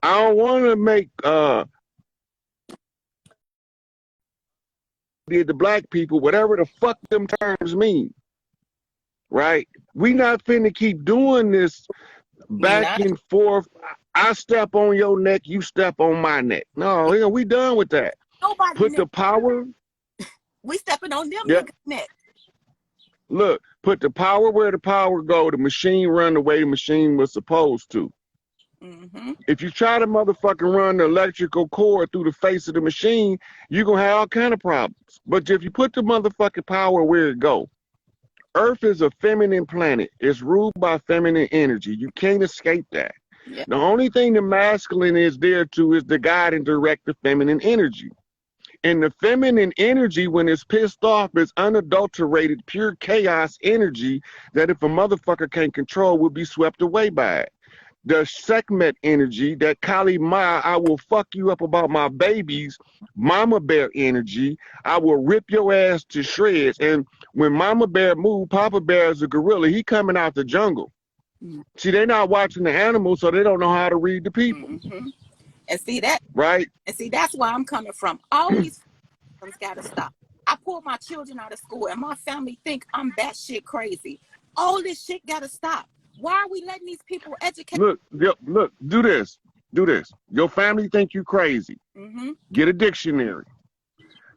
I don't want to make the black people whatever the fuck them terms mean. Right? We not finna keep doing this back and forth. I step on your neck, you step on my neck. No, we done with that. Nobody put the power. We stepping on them niggas' neck. Look, put the power where the power go. The machine run the way the machine was supposed to. Mm-hmm. If you try to motherfucking run the electrical cord through the face of the machine, you're gonna have all kind of problems. But if you put the motherfucking power where it go, Earth is a feminine planet. It's ruled by feminine energy. You can't escape that. Yep. The only thing the masculine is there to is to guide and direct the feminine energy. And the feminine energy, when it's pissed off, is unadulterated, pure chaos energy that if a motherfucker can't control, will be swept away by it. The Sekhmet energy, that Kali Ma, I will fuck you up about my babies, Mama Bear energy, I will rip your ass to shreds. And when Mama Bear move, Papa Bear is a gorilla. He coming out the jungle. See, they're not watching the animals, so they don't know how to read the people. Mm-hmm. And see that, right? And see, that's where I'm coming from. All these things gotta stop. I pull my children out of school, and my family think I'm batshit crazy. All this shit gotta stop. Why are we letting these people educate? Look, do this. Your family think you crazy. Mm-hmm. Get a dictionary.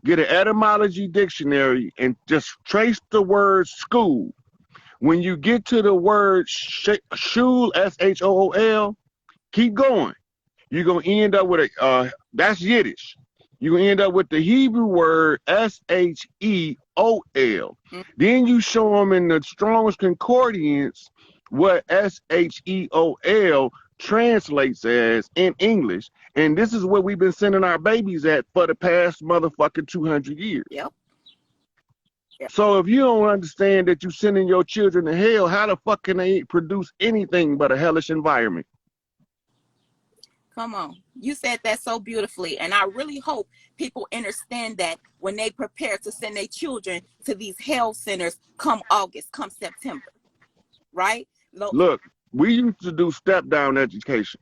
Get an etymology dictionary and just trace the word school. When you get to the word shul, S-H-O-O-L, keep going. You're going to end up with that's Yiddish. You're going to end up with the Hebrew word S-H-E-O-L. Mm-hmm. Then you show them in the Strong's Concordance what S-H-E-O-L translates as in English. And this is what we've been sending our babies at for the past motherfucking 200 years. Yep. So if you don't understand that you're sending your children to hell, how the fuck can they produce anything but a hellish environment? Come on. You said that so beautifully. And I really hope people understand that when they prepare to send their children to these hell centers come August, come September. Right? Look, we used to do step-down education.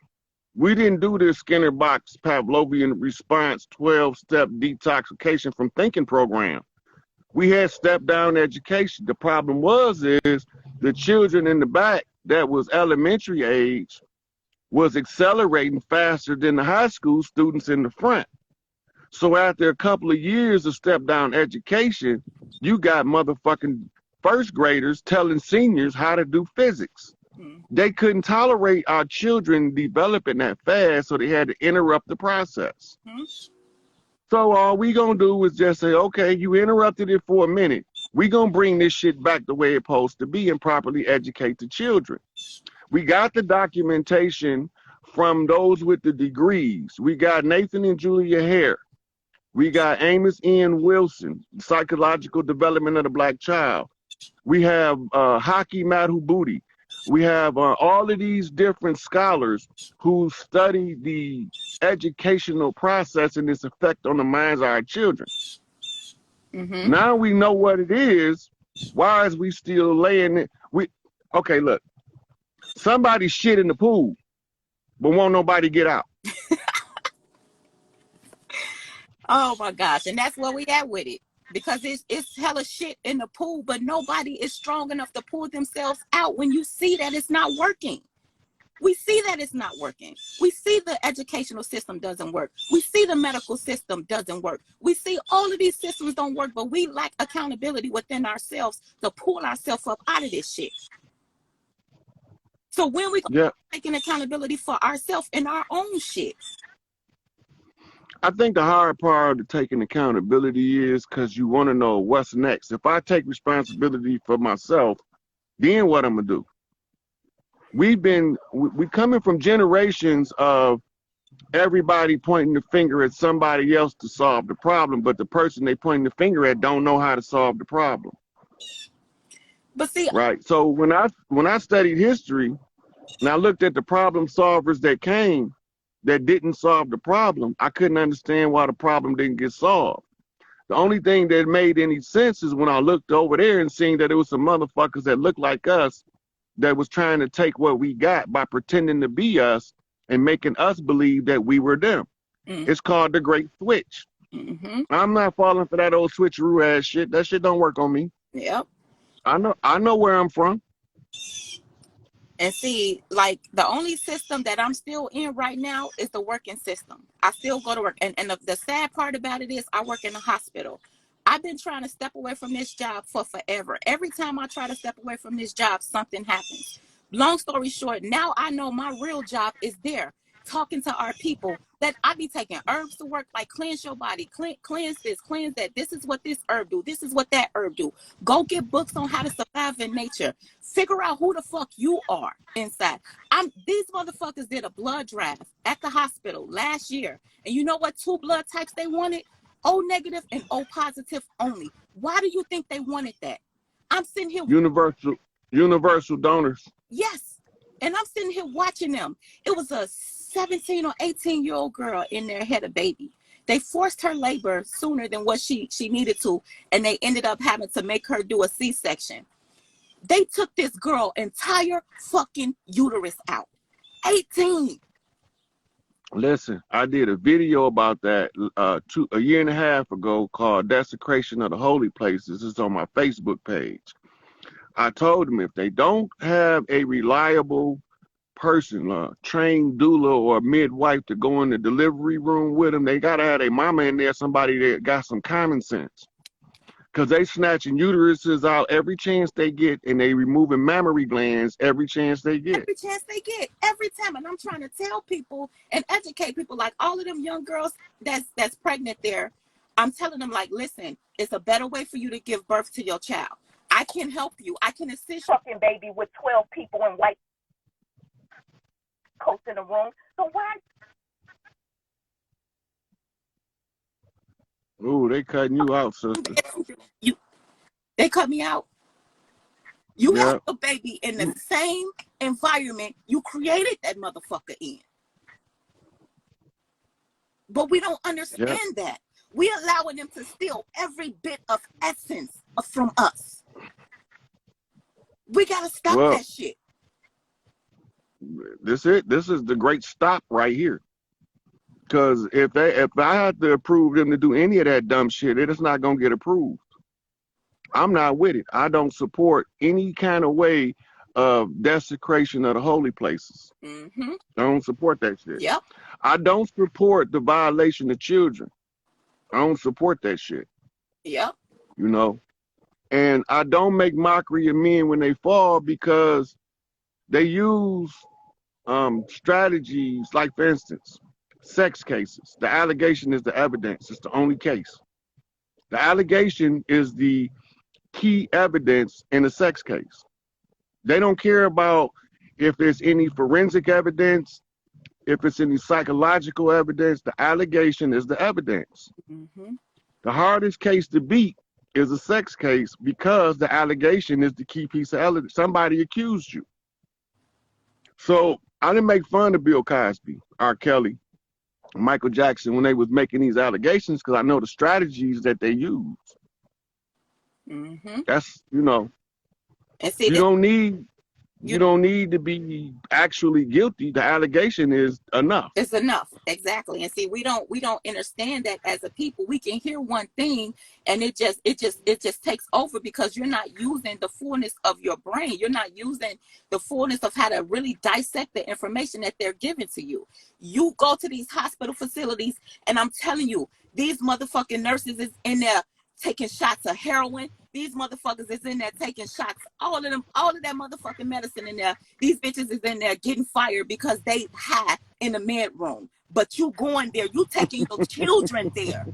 We didn't do this Skinner box Pavlovian response 12-step detoxification from thinking program. We had step-down education. The problem is the children in the back that was elementary age was accelerating faster than the high school students in the front. So after a couple of years of step-down education, you got motherfucking first graders telling seniors how to do physics. They couldn't tolerate our children developing that fast, so they had to interrupt the process. So all we gonna do is just say, okay, you interrupted it for a minute. We gonna bring this shit back the way it's supposed to be and properly educate the children. We got the documentation from those with the degrees. We got Nathan and Julia Hare. We got Amos Ian Wilson, Psychological Development of the Black Child. We have Haki Madhubuti. We have all of these different scholars who study the educational process and its effect on the minds of our children. Now we know what it is. Why is we still laying it? Okay, look. Somebody shit in the pool, but won't nobody get out. Oh my gosh, and that's where we at with it. Because it's hella shit in the pool, but nobody is strong enough to pull themselves out when you see that it's not working. We see that it's not working. We see the educational system doesn't work. We see the medical system doesn't work. We see all of these systems don't work, but we lack accountability within ourselves to pull ourselves up out of this shit. So when we taking accountability for ourselves and our own shit? I think the hard part of taking accountability is because you want to know what's next. If I take responsibility for myself, then what I'm gonna do? We coming from generations of everybody pointing the finger at somebody else to solve the problem, but the person they pointing the finger at don't know how to solve the problem. But see, right. So when I studied history and I looked at the problem solvers that came, that didn't solve the problem, I couldn't understand why the problem didn't get solved. The only thing that made any sense is when I looked over there and seeing that it was some motherfuckers that looked like us that was trying to take what we got by pretending to be us and making us believe that we were them. It's called the Great Switch. I'm not falling for that old switcheroo ass shit. That shit don't work on me. Yep. I know where I'm from. And see, like, the only system that I'm still in right now is the working system. I still go to work. And the sad part about it is I work in a hospital. I've been trying to step away from this job for forever. Every time I try to step away from this job, something happens. Long story short, now I know my real job is there, talking to our people, that I be taking herbs to work, like cleanse your body, cleanse this, cleanse that. This is what this herb do. This is what that herb do. Go get books on how to survive in nature. Figure out who the fuck you are inside. These motherfuckers did a blood draft at the hospital last year. And you know what 2 blood types they wanted? O negative and O positive only. Why do you think they wanted that? I'm sitting here. Universal donors. Yes. And I'm sitting here watching them. It was a 17 or 18-year-old girl in there had a baby. They forced her labor sooner than what she needed to, and they ended up having to make her do a C-section. They took this girl entire fucking uterus out. 18. Listen, I did a video about that a year and a half ago called Desecration of the Holy Places. It's on my Facebook page. I told them if they don't have a reliable person, trained doula or midwife to go in the delivery room with them, they got to have a mama in there, somebody that got some common sense. Because they snatching uteruses out every chance they get, and they removing mammary glands every chance they get. Every chance they get, every time. And I'm trying to tell people and educate people, like all of them young girls that's pregnant there. I'm telling them, like, listen, it's a better way for you to give birth to your child. I can help you. I can assist fucking baby with 12 people in white coats in the room. So why? Ooh, they cutting you out, sister. They cut me out. You have a baby in the same environment you created that motherfucker in. But we don't understand that. We allowing them to steal every bit of essence from us. We gotta stop that shit. This is the great stop right here. Because if I had to approve them to do any of that dumb shit, it is not gonna get approved. I'm not with it. I don't support any kind of way of desecration of the holy places. Mm-hmm. I don't support that shit. Yep. I don't support the violation of children. I don't support that shit. Yep. You know? And I don't make mockery of men when they fall because they use strategies like, for instance, sex cases. The allegation is the evidence. It's the only case. The allegation is the key evidence in a sex case. They don't care about if there's any forensic evidence, if it's any psychological evidence. The allegation is the evidence. Mm-hmm. The hardest case to beat is a sex case because the allegation is the key piece of evidence. Somebody accused you. So I didn't make fun of Bill Cosby, R. Kelly, Michael Jackson when they was making these allegations because I know the strategies that they use. Mm-hmm. That's, you know, And see, you don't need to be actually guilty. The allegation is enough. it's enough. Exactly. And see, we don't understand that as a people. We can hear one thing and it just takes over because you're not using the fullness of your brain. You're not using the fullness of how to really dissect the information that they're giving to you. You go to these hospital facilities and I'm telling you, these motherfucking nurses is in there taking shots of heroin. These motherfuckers is in there taking shots. All of that motherfucking medicine in there. These bitches is in there getting fired because they high in the med room. But you going there, you taking your children there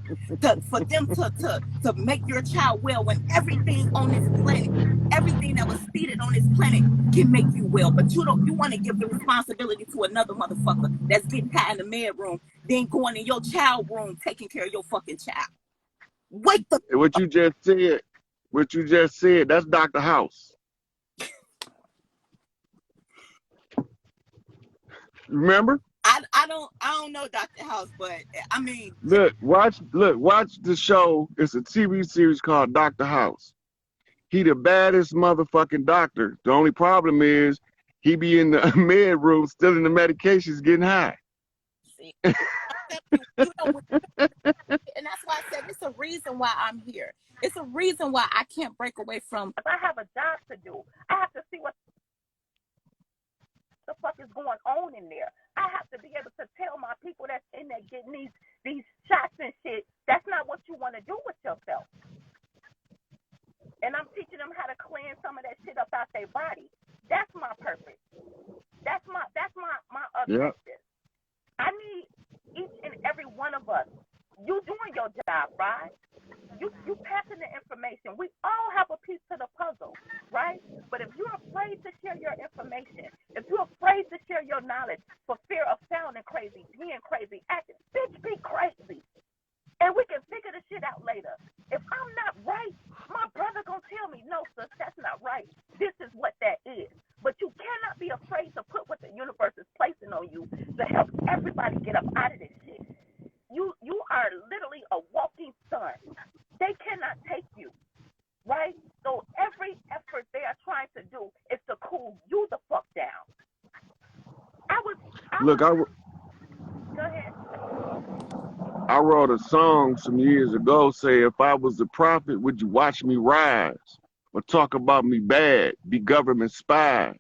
for them to make your child well when everything on this planet, everything that was seeded on this planet can make you well. But you want to give the responsibility to another motherfucker that's getting high in the med room, then going in your child room taking care of your fucking child. Wake the What you just said, that's Dr. House. Remember? I don't know Dr. House, but I mean, Watch the show. It's a TV series called Dr. House. He the baddest motherfucking doctor. The only problem is he be in the med room stealing the medications getting high. see, and that's why I said it's a reason why I'm here. It's a reason why I can't break away from. If I have a job to do, I have to see what the fuck is going on in there. I have to be able to tell my people that's in there getting these shots and shit. That's not what you want to do with yourself. And I'm teaching them how to clean some of that shit up out their body. That's my purpose. That's my objective. Yep. I need each and every one of us. You doing your job, right? You passing the information. We all have a piece to the puzzle, right? But if you're afraid to share your information, if you're afraid to share your knowledge for fear of sounding crazy, being crazy, acting, bitch, be crazy. And we can figure the shit out later. If I'm not right, my brother gonna tell me, no, sis, that's not right. This is what that is. But you cannot be afraid to put what the universe is placing on you to help everybody get up out of this shit. You are literally a walking sun. They cannot take you, right? So every effort they are trying to do is to cool you the fuck down. Go ahead. I wrote a song some years ago, say, if I was a prophet, would you watch me rise? Or talk about me bad, be government spies?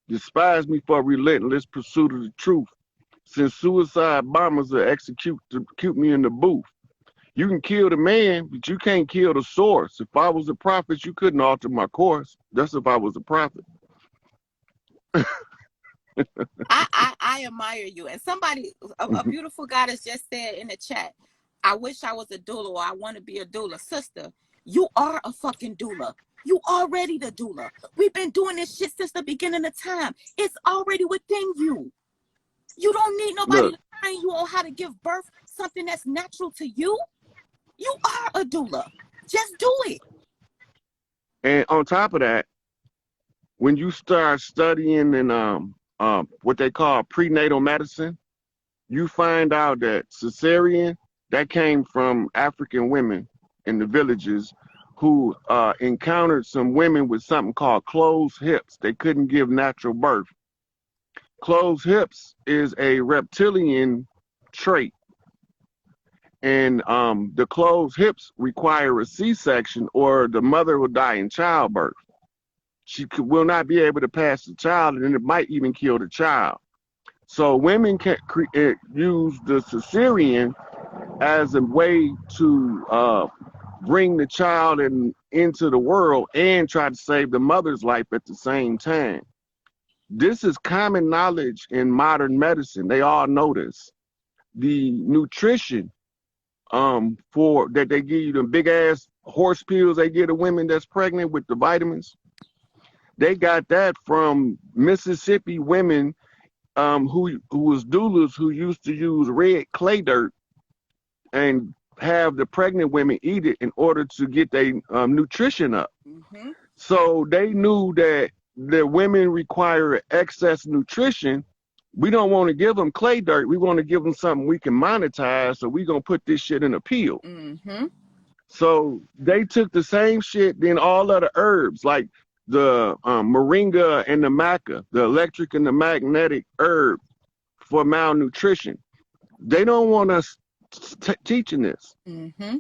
Despise me for relentless pursuit of the truth. Since suicide bombers will execute me in the booth. You can kill the man, but you can't kill the source. If I was a prophet, you couldn't alter my course. That's if I was a prophet. I admire you. And somebody, a beautiful goddess just said in the chat, I wish I was a doula or I want to be a doula. Sister, you are a fucking doula. You already the doula. We've been doing this shit since the beginning of time. It's already within you. You don't need nobody to train you on how to give birth, something that's natural to you. You are a doula. Just do it. And on top of that, when you start studying in what they call prenatal medicine, you find out that cesarean, that came from African women in the villages who encountered some women with something called closed hips. They couldn't give natural birth. closed hips is a reptilian trait. And the closed hips require a C-section or the mother will die in childbirth. Will not be able to pass the child, and it might even kill the child. So women can use the cesarean as a way to bring the child into the world and try to save the mother's life at the same time. This is common knowledge in modern medicine. They all know this. The nutrition for that they give you, the big ass horse pills they give to women that's pregnant with the vitamins, they got that from Mississippi women who was doulas who used to use red clay dirt and have the pregnant women eat it in order to get their nutrition up. Mm-hmm. So they knew that the women require excess nutrition. We don't want to give them clay dirt. We want to give them something we can monetize. So we're going to put this shit in a pill. Mm-hmm. So they took the same shit, then all of the herbs, like the moringa and the maca, the electric and the magnetic herb for malnutrition. They don't want us teaching this, Mm-hmm.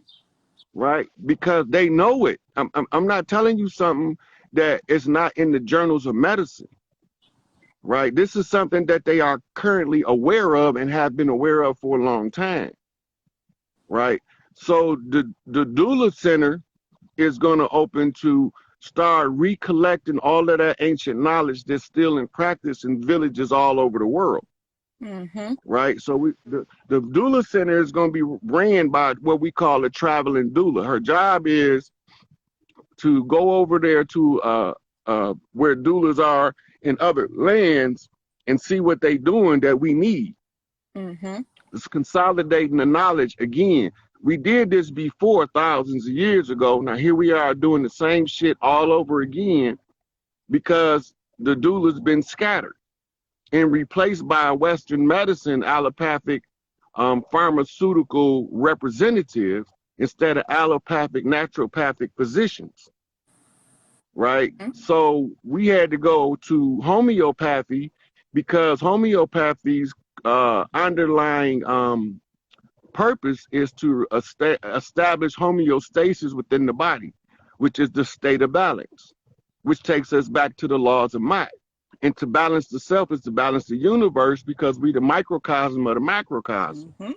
right? Because they know it. I'm not telling you something that is not in the journals of medicine, right? This is something that they are currently aware of and have been aware of for a long time, right? So the doula center is going to open to start recollecting all of that ancient knowledge that's still in practice in villages all over the world. Mm-hmm. Right. So the doula center is going to be ran by what we call a traveling doula. Her job is to go over there to where doulas are in other lands and see what they're doing that we need. Mm-hmm. It's consolidating the knowledge again. We did this before thousands of years ago. Now here we are doing the same shit all over again because the doula's been scattered and replaced by Western medicine, allopathic pharmaceutical representatives instead of allopathic naturopathic physicians, right? Mm-hmm. So we had to go to homeopathy because homeopathy's underlying purpose is to establish homeostasis within the body, which is the state of balance, which takes us back to the laws of might. And to balance the self is to balance the universe because we the microcosm of the macrocosm. Mm-hmm.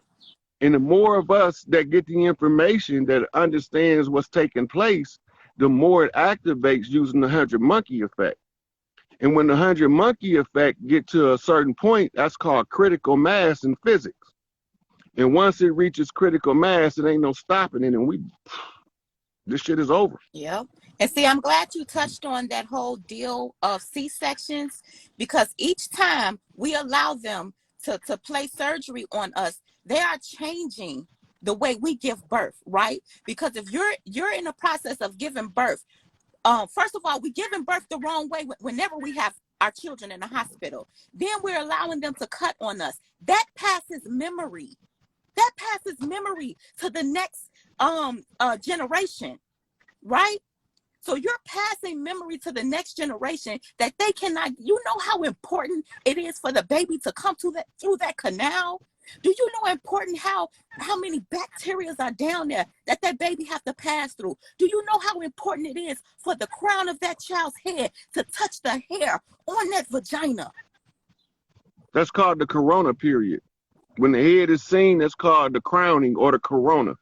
And the more of us that get the information that understands what's taking place, the more it activates using the 100 monkey effect. And when the 100 monkey effect get to a certain point, that's called critical mass in physics. And once it reaches critical mass, it ain't no stopping it. And this shit is over. Yep. And see, I'm glad you touched on that whole deal of C-sections because each time we allow them to play surgery on us, they are changing the way we give birth, right? Because if you're in the process of giving birth, first of all, we're giving birth the wrong way whenever we have our children in the hospital. Then we're allowing them to cut on us. That passes memory. That passes memory to the next generation, right? So you're passing memory to the next generation that they cannot. You know how important it is for the baby to come through that canal. Do you know important how many bacteria are down there that baby have to pass through? Do you know how important it is for the crown of that child's head to touch the hair on that vagina? That's called the corona period. When the head is seen, that's called the crowning or the corona.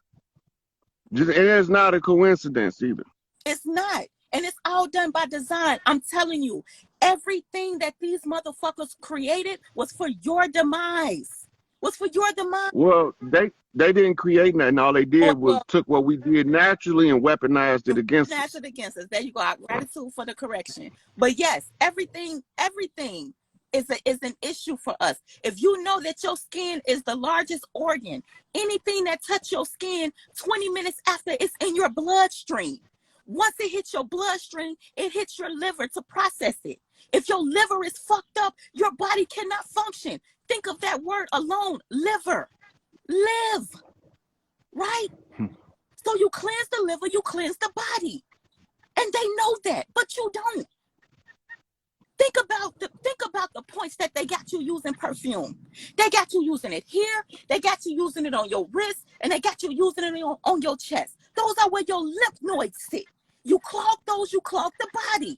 It is not a coincidence either. It's not. And it's all done by design. I'm telling you, everything that these motherfuckers created was for your demise. Was for your demise. Well, they didn't create nothing. All they did was took what we did naturally and weaponized it against us. Weaponized it against us. There you go. Gratitude for the correction. But yes, everything is an issue for us. If you know that your skin is the largest organ, anything that touches your skin 20 minutes after it's in your bloodstream. Once it hits your bloodstream, it hits your liver to process it. If your liver is fucked up, your body cannot function. Think of that word alone, liver. Live, right? So you cleanse the liver, you cleanse the body. And they know that, but you don't. Think about the points that they got you using perfume. They got you using it here. They got you using it on your wrist, and they got you using it on your chest. Those are where your lymph nodes sit. You clog those, you clog the body.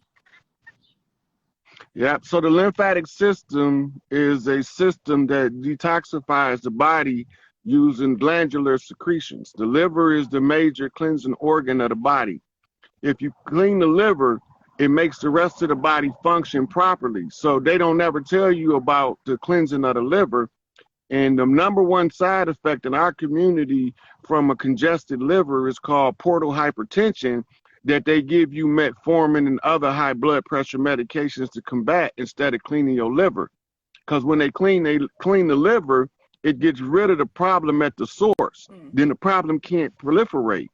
Yeah. So the lymphatic system is a system that detoxifies the body using glandular secretions. The liver is the major cleansing organ of the body. If you clean the liver, it makes the rest of the body function properly. So they don't ever tell you about the cleansing of the liver. And the number one side effect in our community from a congested liver is called portal hypertension, that they give you metformin and other high blood pressure medications to combat instead of cleaning your liver. Because when they clean the liver, it gets rid of the problem at the source. Then the problem can't proliferate.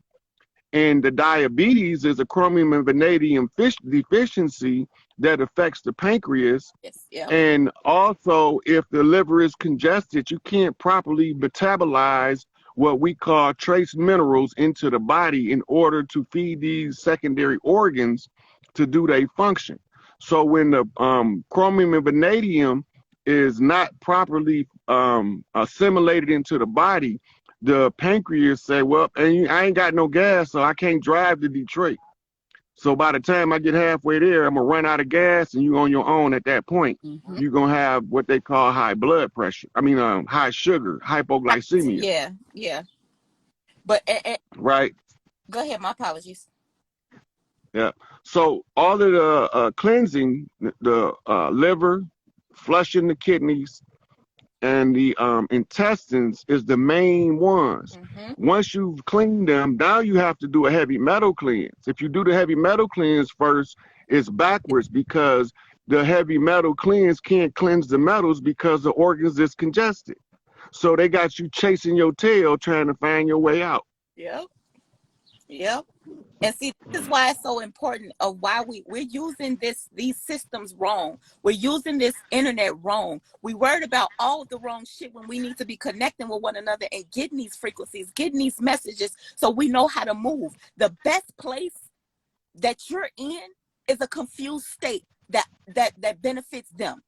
And the diabetes is a chromium and vanadium deficiency that affects the pancreas. Yes, yeah. And also, if the liver is congested, you can't properly metabolize what we call trace minerals into the body in order to feed these secondary organs to do their function. So when the chromium and vanadium is not properly assimilated into the body, the pancreas say, well, I ain't got no gas, so I can't drive to Detroit. So by the time I get halfway there, I'm going to run out of gas, and you on your own at that point. You're going to have what they call high blood pressure. High sugar, hypoglycemia. Yeah. But, right. Go ahead, my apologies. Yeah. So all of the cleansing, the liver, flushing the kidneys, and the intestines is the main ones. Once you've cleaned them, now you have to do a heavy metal cleanse. If you do the heavy metal cleanse first, it's backwards, because the heavy metal cleanse can't cleanse the metals because the organs is congested. So they got you chasing your tail trying to find your way out. Yep. And see, this is why it's so important of why we're using these systems wrong. We're using this internet wrong. We worried about all of the wrong shit when we need to be connecting with one another and getting these frequencies, getting these messages so we know how to move. The best place that you're in is a confused state that benefits them.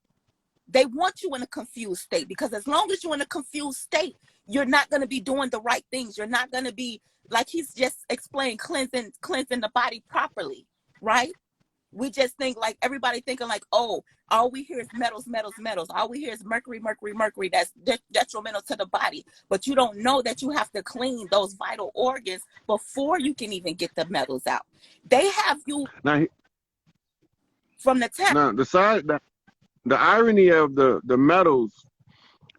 They want you in a confused state, because as long as you're in a confused state, you're not going to be doing the right things. You're not going to be, like he's just explained, cleansing the body properly, right? We just think, like, everybody thinking like, oh, all we hear is metals. All we hear is mercury. That's detrimental to the body. But you don't know that you have to clean those vital organs before you can even get the metals out. They have you now, from the top. Now, the irony of the metals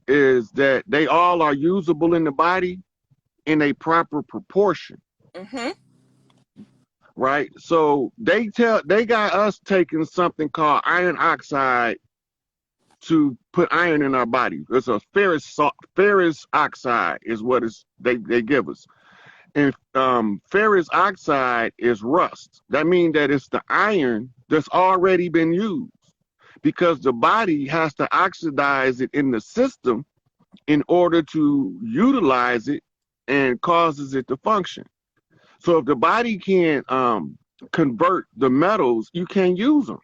is that they all are usable in the body in a proper proportion. Right? So they got us taking something called iron oxide to put iron in our body. It's a ferrous oxide is what they give us. And ferrous oxide is rust. That means that it's the iron that's already been used, because the body has to oxidize it in the system in order to utilize it and causes it to function. So if the body can't convert the metals, you can't use them.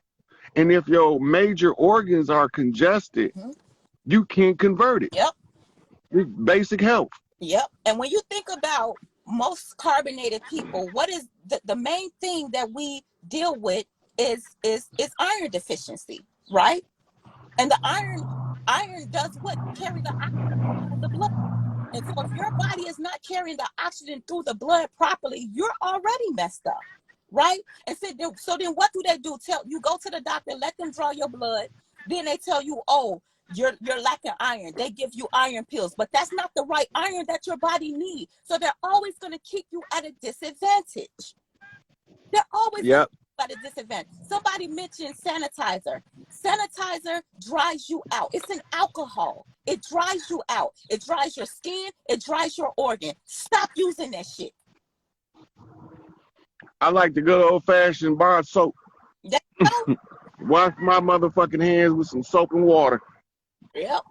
And if your major organs are congested, you can't convert it. Yep. It's basic health. Yep. And when you think about most carbonated people, what is the main thing that we deal with is iron deficiency, right? And the iron does what? Carry the oxygen through the blood. And so if your body is not carrying the oxygen through the blood properly, you're already messed up, right? And so then what do? Tell you, go to the doctor, let them draw your blood. Then they tell you, oh, you're lacking iron. They give you iron pills, but that's not the right iron that your body needs. So they're always going to keep you at a disadvantage. They're always at a disadvantage. Somebody mentioned sanitizer. Sanitizer dries you out. It's an alcohol. It dries you out. It dries your skin. It dries your organ. Stop using that shit. I like the good old-fashioned bar soap. Wash my motherfucking hands with some soap and water. Yep.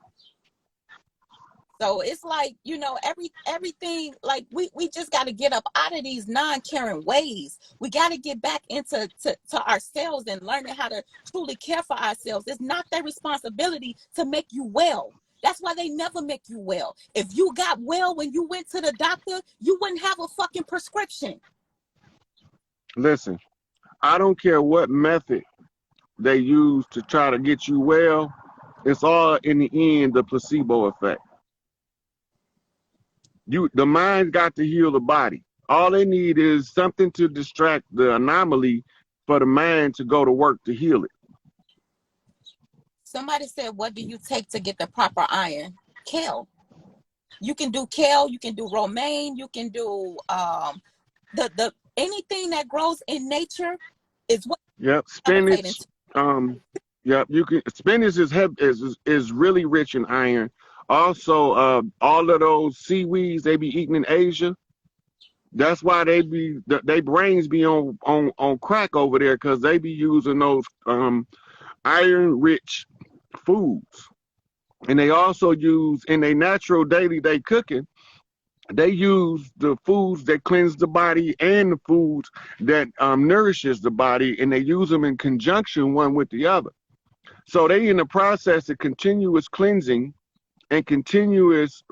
So it's like, you know, everything, like we just got to get up out of these non-caring ways. We got to get back into to ourselves and learning how to truly care for ourselves. It's not their responsibility to make you well. That's why they never make you well. If you got well when you went to the doctor, you wouldn't have a fucking prescription. Listen, I don't care what method they use to try to get you well. It's all in the end the placebo effect. The mind got to heal the body. All they need is something to distract the anomaly for the mind to go to work to heal it. Somebody said, what do you take to get the proper iron? Kale. You can do kale, you can do romaine, you can do the anything that grows in nature is what. Yep, spinach. Yep, you can. Spinach is really rich in iron. Also, all of those seaweeds they be eating in Asia. That's why they brains be on crack over there, because they be using those iron rich foods. And they also use in their natural daily cooking, they use the foods that cleanse the body and the foods that nourishes the body, and they use them in conjunction one with the other. So they in the process of continuous cleansing and continuous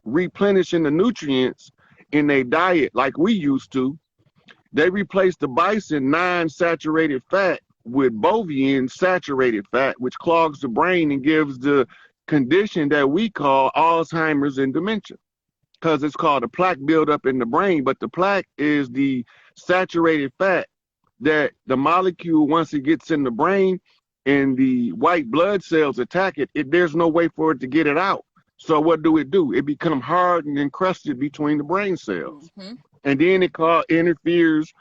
replenishing the nutrients in their diet like we used to. They replace the bison non-saturated fat with bovine saturated fat, which clogs the brain and gives the condition that we call Alzheimer's and dementia, because it's called a plaque buildup in the brain. But the plaque is the saturated fat that the molecule, once it gets in the brain and the white blood cells attack it, there's no way for it to get it out. So what do? It becomes hard and encrusted between the brain cells. Mm-hmm. And then it interferes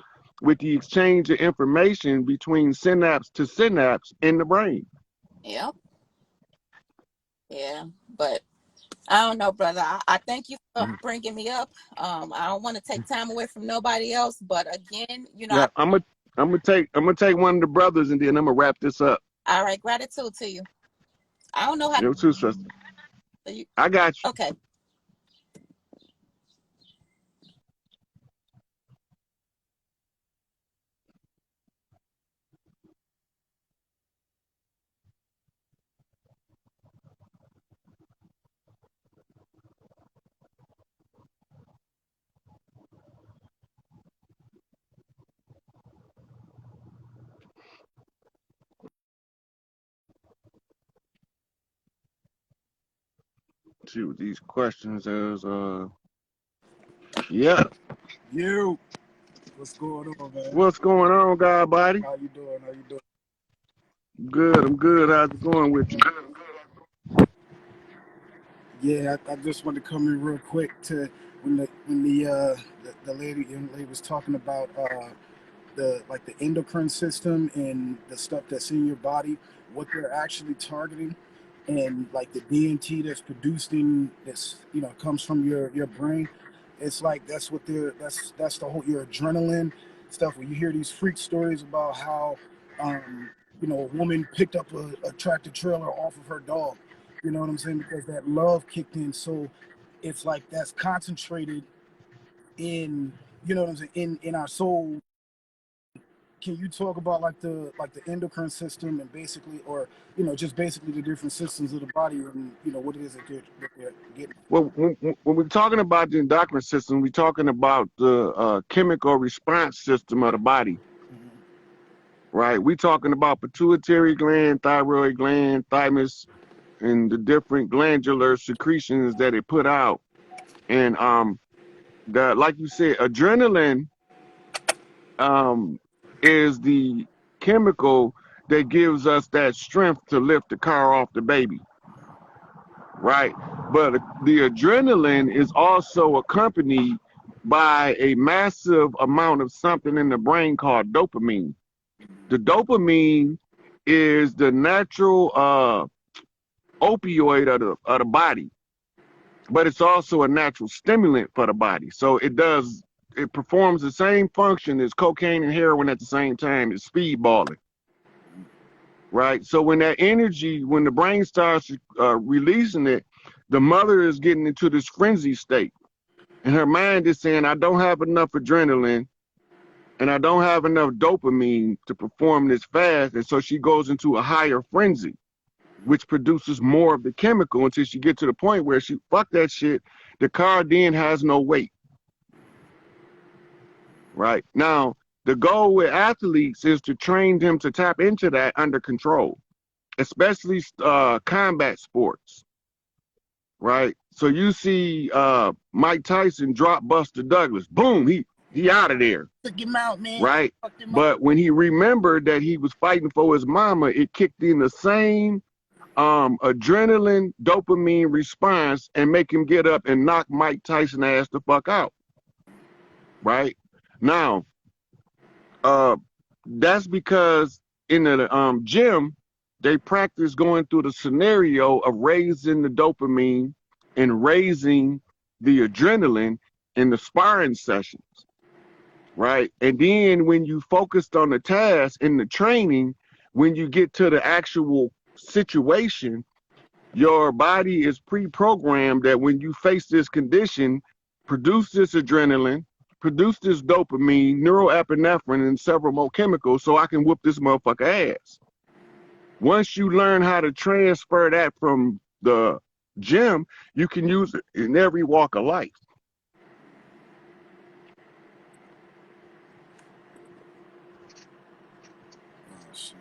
with the exchange of information between synapse to synapse in the brain. Yep. Yeah, but I don't know, brother. I thank you for bringing me up. I don't want to take time away from nobody else, but again, you know. Yeah, I'm gonna take one of the brothers, and then I'm gonna wrap this up. All right, gratitude to you. I don't know how. You too, sister. I got you. Okay. See what these questions is. Yeah. You. What's going on, man? What's going on, God body? How you doing? Good. I'm good. How's it going with you? Yeah, I just wanted to come in real quick to when the young lady was talking about the endocrine system and the stuff that's in your body, what they're actually targeting, and like the DMT that's produced in this, comes from your brain. It's like that's the whole your adrenaline stuff. When you hear these freak stories about how a woman picked up a tractor trailer off of her dog, you know what I'm saying, because that love kicked in. So it's like that's concentrated in, you know what I'm saying, in our soul. Can you talk about like the endocrine system and basically, or just basically the different systems of the body, and what it is that they're getting? Well, when we're talking about the endocrine system, we're talking about the chemical response system of the body. Mm-hmm. Right? We're talking about pituitary gland, thyroid gland, thymus, and the different glandular secretions that it put out. And like you said, adrenaline is the chemical that gives us that strength to lift the car off the baby, right? But the adrenaline is also accompanied by a massive amount of something in the brain called dopamine. The dopamine is the natural opioid of the body, but it's also a natural stimulant for the body. So it performs the same function as cocaine and heroin at the same time. It's speedballing, right? So when that energy, when the brain starts releasing it, the mother is getting into this frenzy state, and her mind is saying, I don't have enough adrenaline and I don't have enough dopamine to perform this fast. And so she goes into a higher frenzy, which produces more of the chemical until she gets to the point where she, fuck that shit. The car then has no weight. Right? Now, the goal with athletes is to train them to tap into that under control, especially combat sports. Right? So you see Mike Tyson drop Buster Douglas. Boom, he out of there. Took him out, man. Right? But when he remembered that he was fighting for his mama, it kicked in the same adrenaline, dopamine response and make him get up and knock Mike Tyson ass the fuck out. Right? Now, that's because in the gym, they practice going through the scenario of raising the dopamine and raising the adrenaline in the sparring sessions, right? And then when you focused on the task in the training, when you get to the actual situation, your body is pre-programmed that when you face this condition, produce this adrenaline, produce this dopamine, neuroepinephrine, and several more chemicals so I can whoop this motherfucker ass. Once you learn how to transfer that from the gym, you can use it in every walk of life. Oh, shit.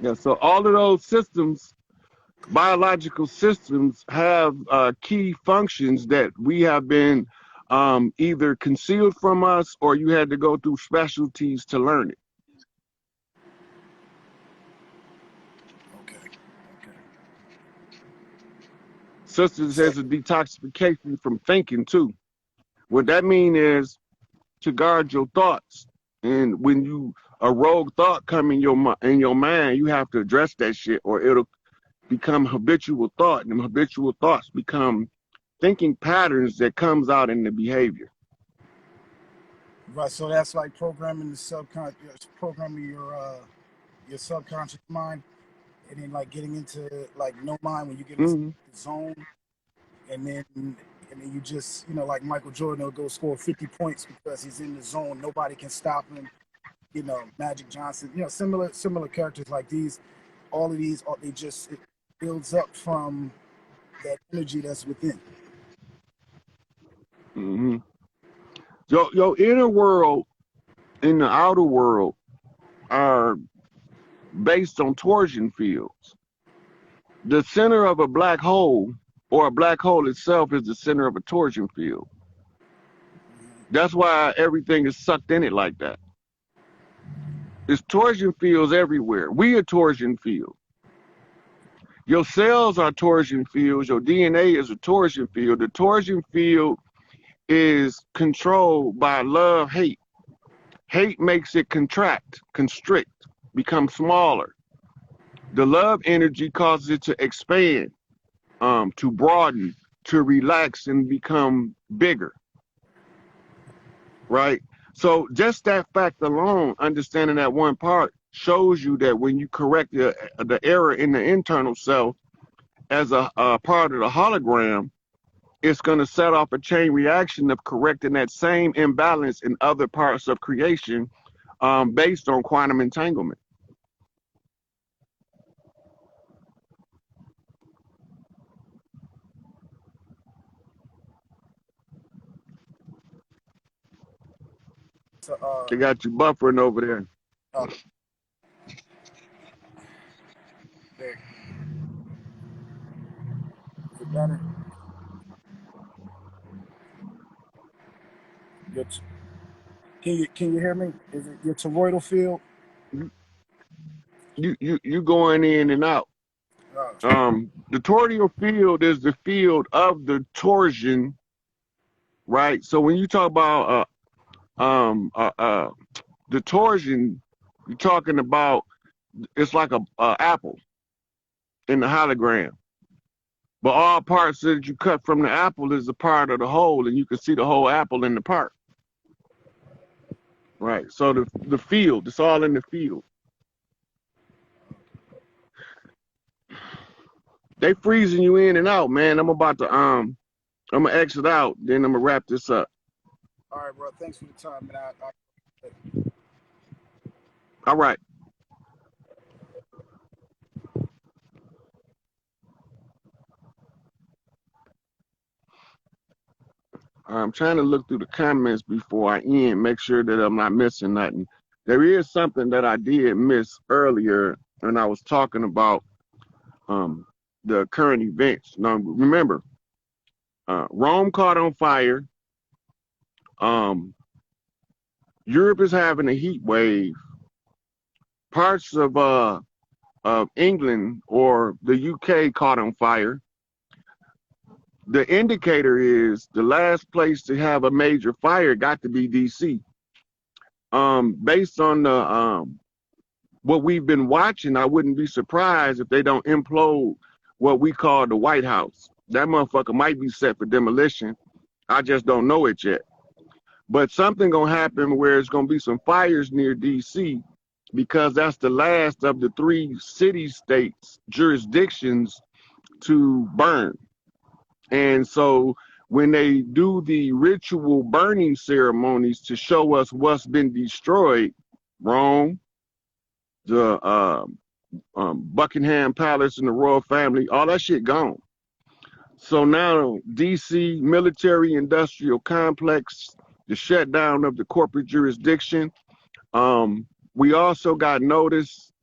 Yeah, so all of those systems, biological systems, have key functions that we have been either concealed from us or you had to go through specialties to learn it. Okay. Sisters has a detoxification from thinking too. What that means is to guard your thoughts. And when you a rogue thought come in your mind, you have to address that shit or it'll become habitual thought, and habitual thoughts become thinking patterns that comes out in the behavior. Right, so that's like programming the subconscious, programming your subconscious mind, and then like getting into like no mind when you get into the zone, and then you just, you know, like Michael Jordan will go score 50 points because he's in the zone. Nobody can stop him. You know, Magic Johnson. You know, similar characters like these. All of these, it builds up from that energy that's within. Mm-hmm. Your inner world and the outer world are based on torsion fields. The center of a black hole, or a black hole itself, is the center of a torsion field. That's why everything is sucked in it like that. There's torsion fields everywhere. We are torsion field. Your cells are torsion fields. Your DNA is a torsion field. The torsion field is controlled by love, hate. Hate makes it contract, constrict, become smaller. The love energy causes it to expand, to broaden, to relax and become bigger. Right? So just that fact alone, understanding that one part, shows you that when you correct the error in the internal self as a part of the hologram, it's going to set off a chain reaction of correcting that same imbalance in other parts of creation based on quantum entanglement. So, They got you buffering over there. there. Is it better? Can you hear me? Is it your toroidal field? You going in and out. The toroidal field is the field of the torsion, right? So when you talk about the torsion, you're talking about it's like a apple in the hologram. But all parts that you cut from the apple is a part of the whole, and you can see the whole apple in the part. Right. So the field, it's all in the field. They freezing you in and out, man. I'm gonna exit out, then I'm gonna wrap this up. All right, bro. Thanks for the time, man. All right. I'm trying to look through the comments before I end, make sure that I'm not missing nothing. There is something that I did miss earlier when I was talking about the current events. Now, remember, Rome caught on fire. Europe is having a heat wave. Parts of England or the UK caught on fire. The indicator is the last place to have a major fire got to be DC. Based on the what we've been watching, I wouldn't be surprised if they don't implode what we call the White House. That motherfucker might be set for demolition. I just don't know it yet. But something gonna happen where it's gonna be some fires near DC because that's the last of the 3 city-states jurisdictions to burn. And so when they do the ritual burning ceremonies to show us what's been destroyed, Rome, the Buckingham Palace and the royal family, all that shit gone. So now DC military industrial complex, the shutdown of the corporate jurisdiction. We also got notice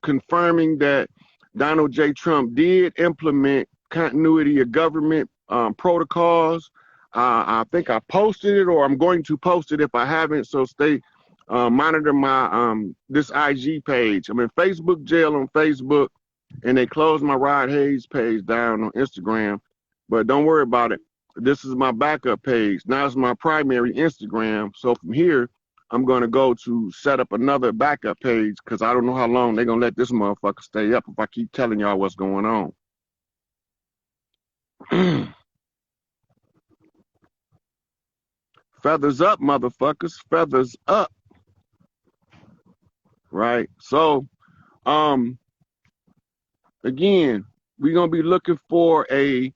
confirming that Donald J. Trump did implement continuity of government protocols. I think I posted it, or I'm going to post it if I haven't. So stay monitor my this IG page. I'm in Facebook jail on Facebook, and they closed my Rod Hayes page down on Instagram. But don't worry about it. This is my backup page. Now it's my primary Instagram. So from here, I'm going to go to set up another backup page because I don't know how long they're going to let this motherfucker stay up if I keep telling y'all what's going on. Feathers up, motherfuckers. Feathers up. Right? So, again, we're going to be looking for a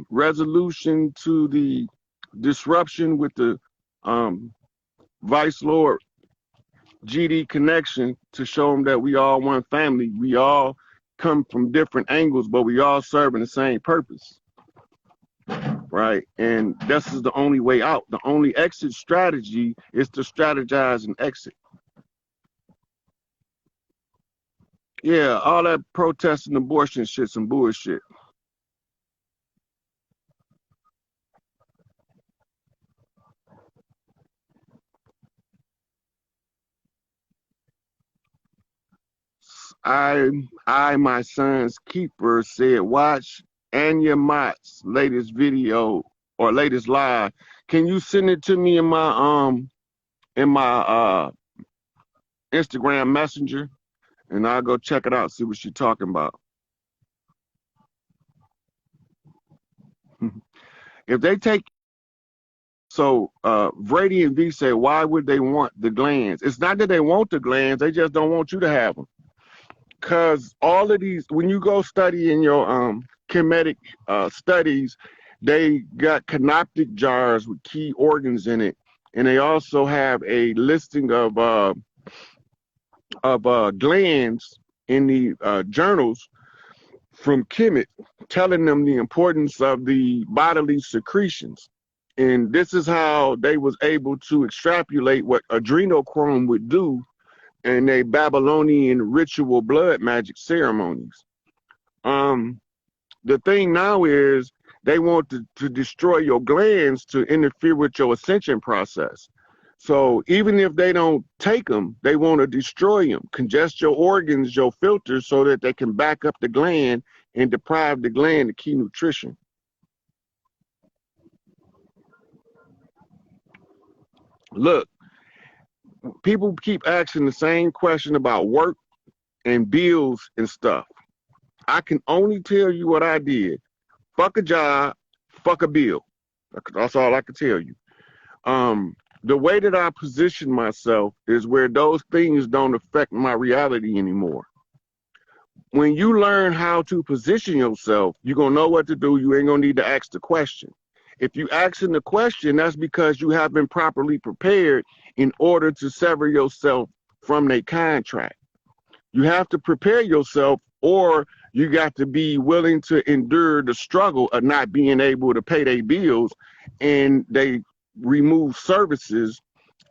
resolution to the disruption with the Vice Lord GD connection to show them that we all one family. We all come from different angles, but we all serving the same purpose. Right? And this is the only way out. The only exit strategy is to strategize and exit. Yeah, all that protest and abortion shit's some bullshit. My son's keeper said, watch Anya Mott's latest video or latest live. Can you send it to me in my Instagram messenger? And I'll go check it out, see what she's talking about. If they take, so Brady and V say, why would they want the glands? It's not that they want the glands, they just don't want you to have them. Because all of these, when you go study in your chemetic studies, they got canoptic jars with key organs in it. And they also have a listing of glands in the journals from Kemet, telling them the importance of the bodily secretions. And this is how they was able to extrapolate what adrenochrome would do in a Babylonian ritual blood magic ceremonies. The thing now is they want to destroy your glands to interfere with your ascension process. So even if they don't take them, they want to destroy them, congest your organs, your filters, so that they can back up the gland and deprive the gland of key nutrition. Look, people keep asking the same question about work and bills and stuff. I can only tell you what I did. Fuck a job, fuck a bill. That's all I can tell you. The way that I position myself is where those things don't affect my reality anymore. when you learn how to position yourself, you're going to know what to do. You ain't going to need to ask the question. If you asking the question, that's because you have been properly prepared in order to sever yourself from their contract. You have to prepare yourself, or you got to be willing to endure the struggle of not being able to pay their bills, and they remove services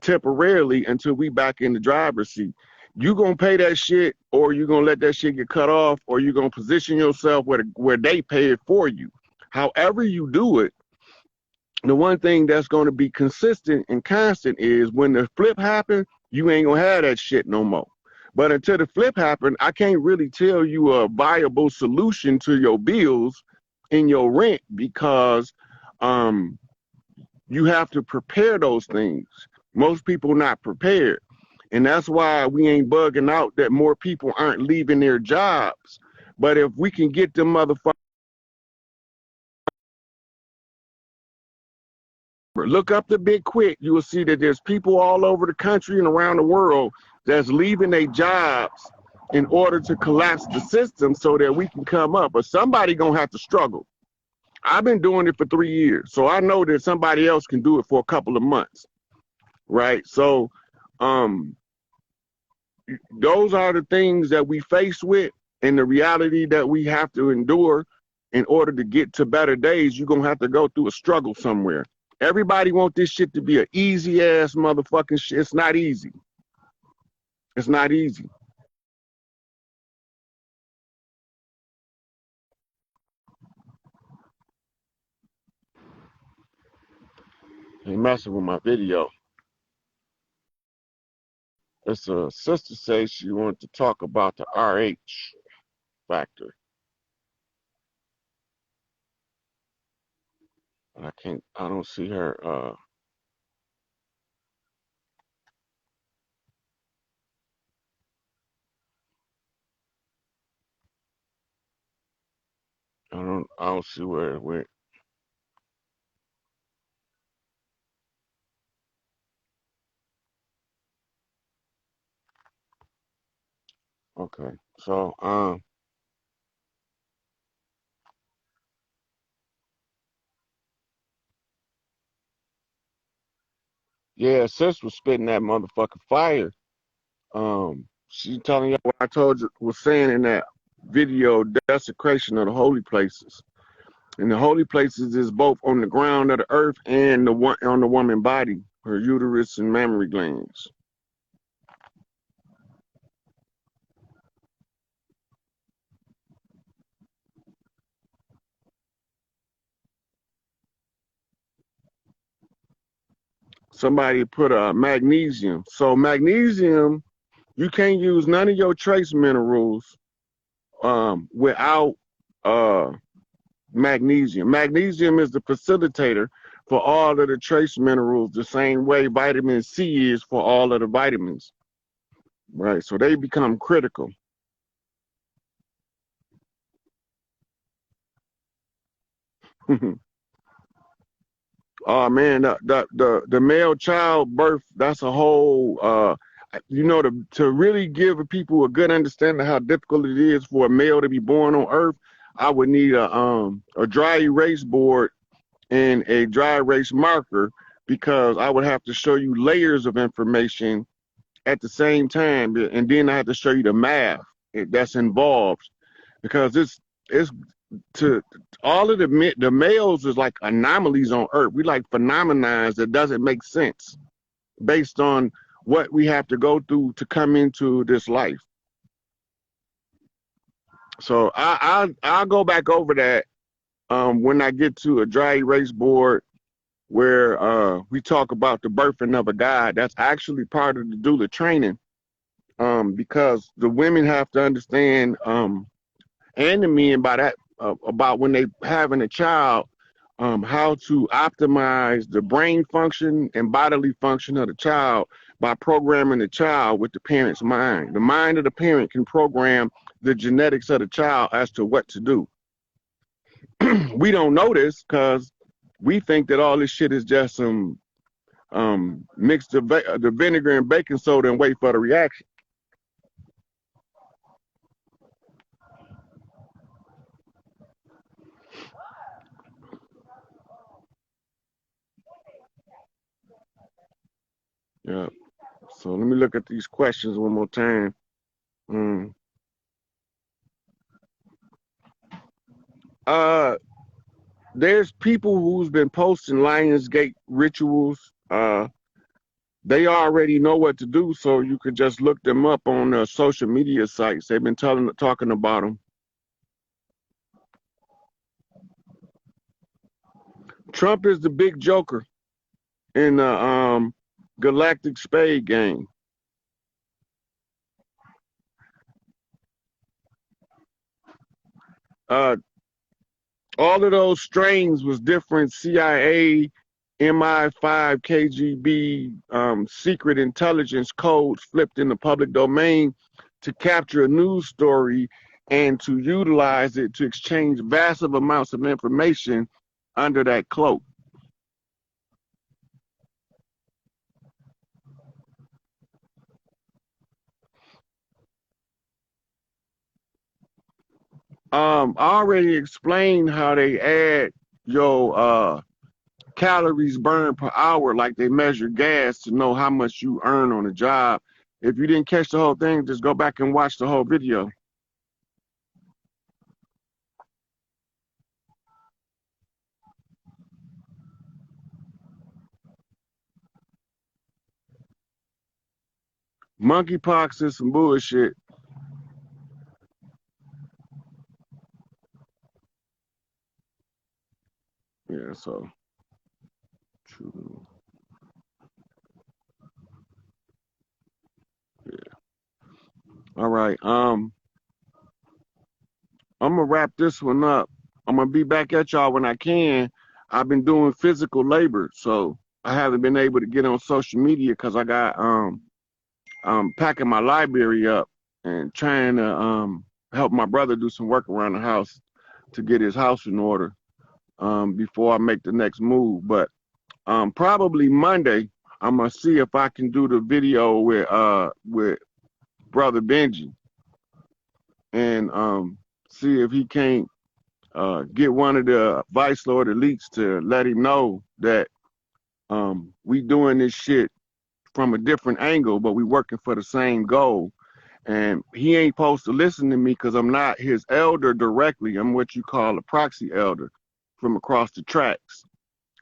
temporarily until we back in the driver's seat. You gonna pay that shit, or you gonna let that shit get cut off, or you gonna position yourself where they pay it for you. However you do it, the one thing that's gonna be consistent and constant is when the flip happens, you ain't gonna have that shit no more. But until the flip happen, I can't really tell you a viable solution to your bills and your rent, because you have to prepare those things. Most people not prepared. And that's why we ain't bugging out that more people aren't leaving their jobs. But if we can get them motherfuckers, look up the Big Quit, you will see that there's people all over the country and around the world that's leaving their jobs in order to collapse the system so that we can come up. But somebody gonna have to struggle. I've been doing it for 3 years, so I know that somebody else can do it for a couple of months, right? So those are the things that we face with, and the reality that we have to endure in order to get to better days. You're gonna have to go through a struggle somewhere. Everybody want this shit to be an easy ass motherfucking shit. It's not easy. It's not easy. They messing with my video. It's a sister says she wanted to talk about the RH factor. And I don't see her, I don't see where it went. Okay. So, yeah, sis was spitting that motherfucking fire. She telling you what I told you, was saying in that video, desecration of the holy places. And the holy places is both on the ground of the earth and on the woman body, her uterus and mammary glands. Somebody put a magnesium. So magnesium, you can't use none of your trace minerals without magnesium. Magnesium is the facilitator for all of the trace minerals, the same way vitamin C is for all of the vitamins, right? So they become critical. Oh man, the male child birth, that's a whole to really give people a good understanding of how difficult it is for a male to be born on earth. I would need a dry erase board and a dry erase marker, because I would have to show you layers of information at the same time, and then I have to show you the math that's involved, because it's to all of the males is like anomalies on earth. We like phenomena that doesn't make sense based on what we have to go through to come into this life. So I'll go back over that when I get to a dry erase board where we talk about the birthing of a god. That's actually part of the doula training, because the women have to understand, and the men by that, about when they having a child, how to optimize the brain function and bodily function of the child by programming the child with the parent's mind. The mind of the parent can program the genetics of the child as to what to do. We don't know this because we think that all this shit is just some mix the vinegar and baking soda and wait for the reaction. Yeah. So let me look at these questions one more time. There's people who's been posting Lionsgate rituals. They already know what to do, so you could just look them up on social media sites. They've been talking about them. Trump is the big joker in the galactic spade game. All of those strains was different CIA, MI5, KGB, secret intelligence codes flipped in the public domain to capture a news story and to utilize it to exchange massive amounts of information under that cloak. I already explained how they add your calories burned per hour, like they measure gas to know how much you earn on a job. If you didn't catch the whole thing, just go back and watch the whole video. Monkeypox is some bullshit. Yeah, so true. Yeah. All right. I'm gonna wrap this one up. I'm gonna be back at y'all when I can. I've been doing physical labor, so I haven't been able to get on social media because I got packing my library up and trying to help my brother do some work around the house to get his house in order before I make the next move. But probably Monday, I'm gonna see if I can do the video with brother Benji and see if he can't get one of the Vice Lord elites to let him know that we doing this shit from a different angle, but we working for the same goal. And he ain't supposed to listen to me because I'm not his elder directly. I'm what you call a proxy elder from across the tracks.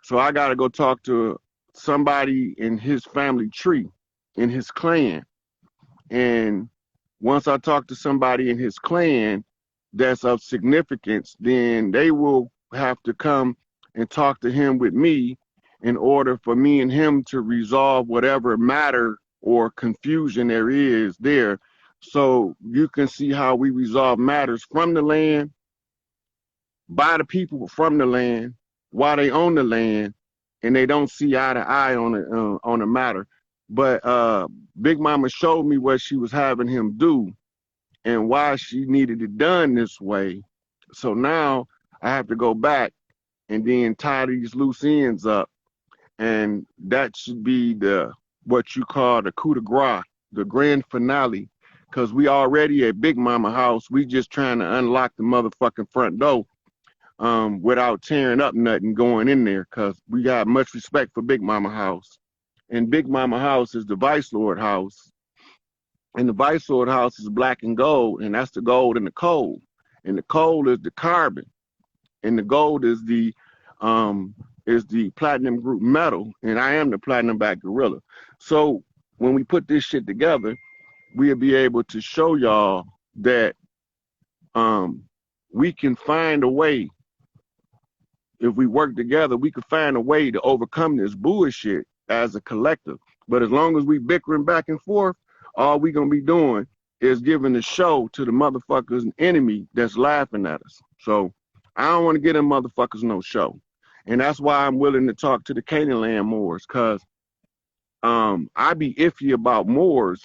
So I got to go talk to somebody in his family tree, in his clan. And once I talk to somebody in his clan that's of significance, then they will have to come and talk to him with me in order for me and him to resolve whatever matter or confusion there is there. So you can see how we resolve matters from the land, by the people from the land, while they own the land, and they don't see eye to eye on the matter. But Big Mama showed me what she was having him do and why she needed it done this way. So now I have to go back and then tie these loose ends up, and that should be the what you call the coup de grace, the grand finale, because we already at Big Mama house. We just trying to unlock the motherfucking front door without tearing up nothing going in there, because we got much respect for Big Mama house. And Big Mama house is the Vice Lord house. And the Vice Lord house is black and gold, and that's the gold and the coal. And the coal is the carbon, and the gold is the platinum group metal, and I am the platinum back gorilla. So when we put this shit together, we'll be able to show y'all that we can find a way. If we work together, we can find a way to overcome this bullshit as a collective. But as long as we bickering back and forth, all we gonna be doing is giving the show to the motherfuckers and enemy that's laughing at us. So I don't want to get them motherfuckers no show. And that's why I'm willing to talk to the Canaan land Moors, because I be iffy about Moors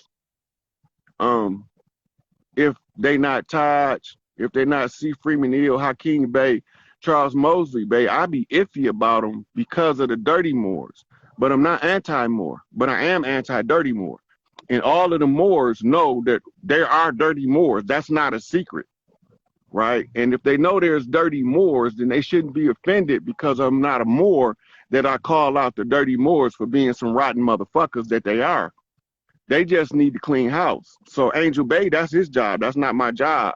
if they not Taj, if they not C. Freeman Hill, Hakeem Bey, Charles Mosley Bey. I be iffy about them because of the dirty Moors. But I'm not anti-Moor, but I am anti-dirty Moor. And all of the Moors know that there are dirty Moors. That's not a secret, right? And if they know there's dirty Moors, then they shouldn't be offended because I'm not a Moor that I call out the dirty Moors for being some rotten motherfuckers that they are. They just need to clean house. So Angel Bay, that's his job. That's not my job,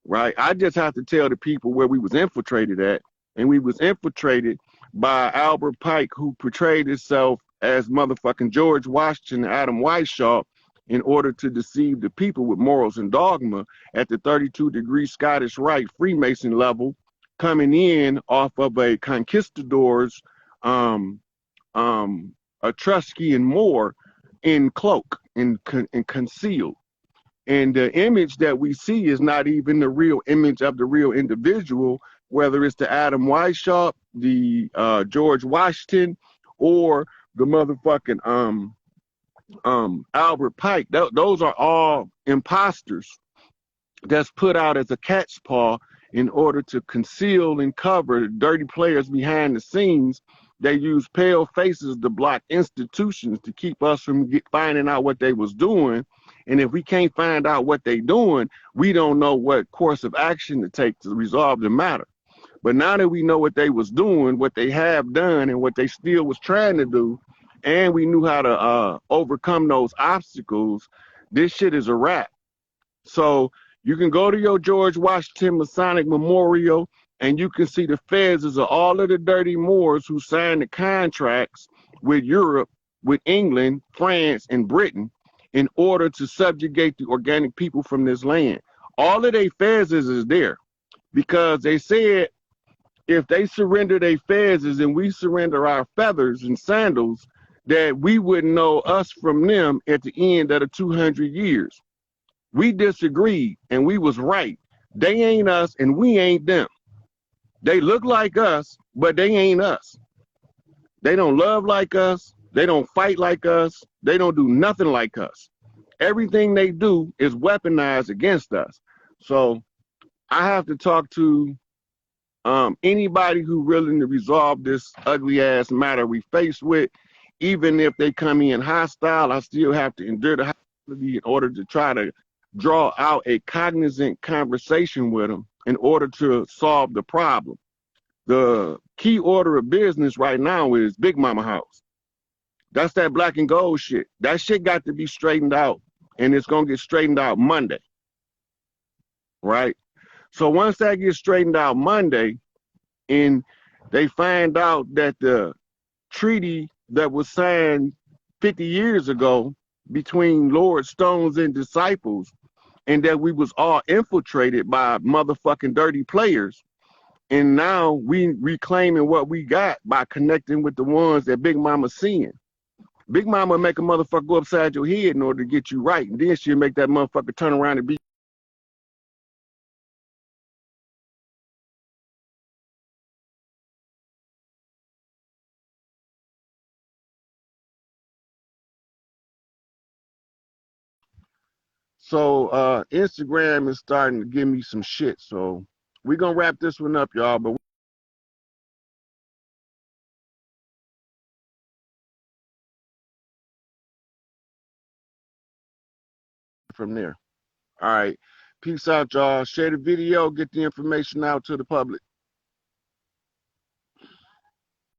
right? I just have to tell the people where we was infiltrated at. And we was infiltrated by Albert Pike, who portrayed himself as motherfucking George Washington and Adam Weishaupt in order to deceive the people with morals and dogma at the 32-degree Scottish Rite Freemason level, coming in off of a conquistador's Etruscan Moor in cloak and concealed. And the image that we see is not even the real image of the real individual, whether it's the Adam Weishaupt, the George Washington, or the motherfucking Albert Pike. Those are all imposters that's put out as a cat's paw in order to conceal and cover dirty players behind the scenes. They use pale faces to block institutions to keep us from finding out what they was doing. And if we can't find out what they doing, we don't know what course of action to take to resolve the matter. But now that we know what they was doing, what they have done, and what they still was trying to do, and we knew how to overcome those obstacles, this shit is a wrap. So you can go to your George Washington Masonic Memorial, and you can see the phases of all of the dirty Moors who signed the contracts with Europe, with England, France, and Britain in order to subjugate the organic people from this land. All of their phases is there because they said if they surrender their phases and we surrender our feathers and sandals, that we wouldn't know us from them at the end of the 200 years. We disagreed and we was right. They ain't us and we ain't them. They look like us, but they ain't us. They don't love like us. They don't fight like us. They don't do nothing like us. Everything they do is weaponized against us. So I have to talk to anybody who willing to resolve this ugly ass matter we faced with. Even if they come in hostile, I still have to endure the hostility in order to try to draw out a cognizant conversation with them in order to solve the problem. The key order of business right now is Big Mama House. That's that black and gold shit. That shit got to be straightened out, and it's going to get straightened out Monday, right? So once that gets straightened out Monday, and they find out that the treaty that was signed 50 years ago between Lord Stones and disciples, and that we was all infiltrated by motherfucking dirty players, and now we reclaiming what we got by connecting with the ones that Big Mama's seeing. Big Mama make a motherfucker go upside your head in order to get you right, and then she'll make that motherfucker turn around and be so Instagram is starting to give me some shit. So we're gonna wrap this one up, y'all, but from there. All right. Peace out, y'all. Share the video, get the information out to the public.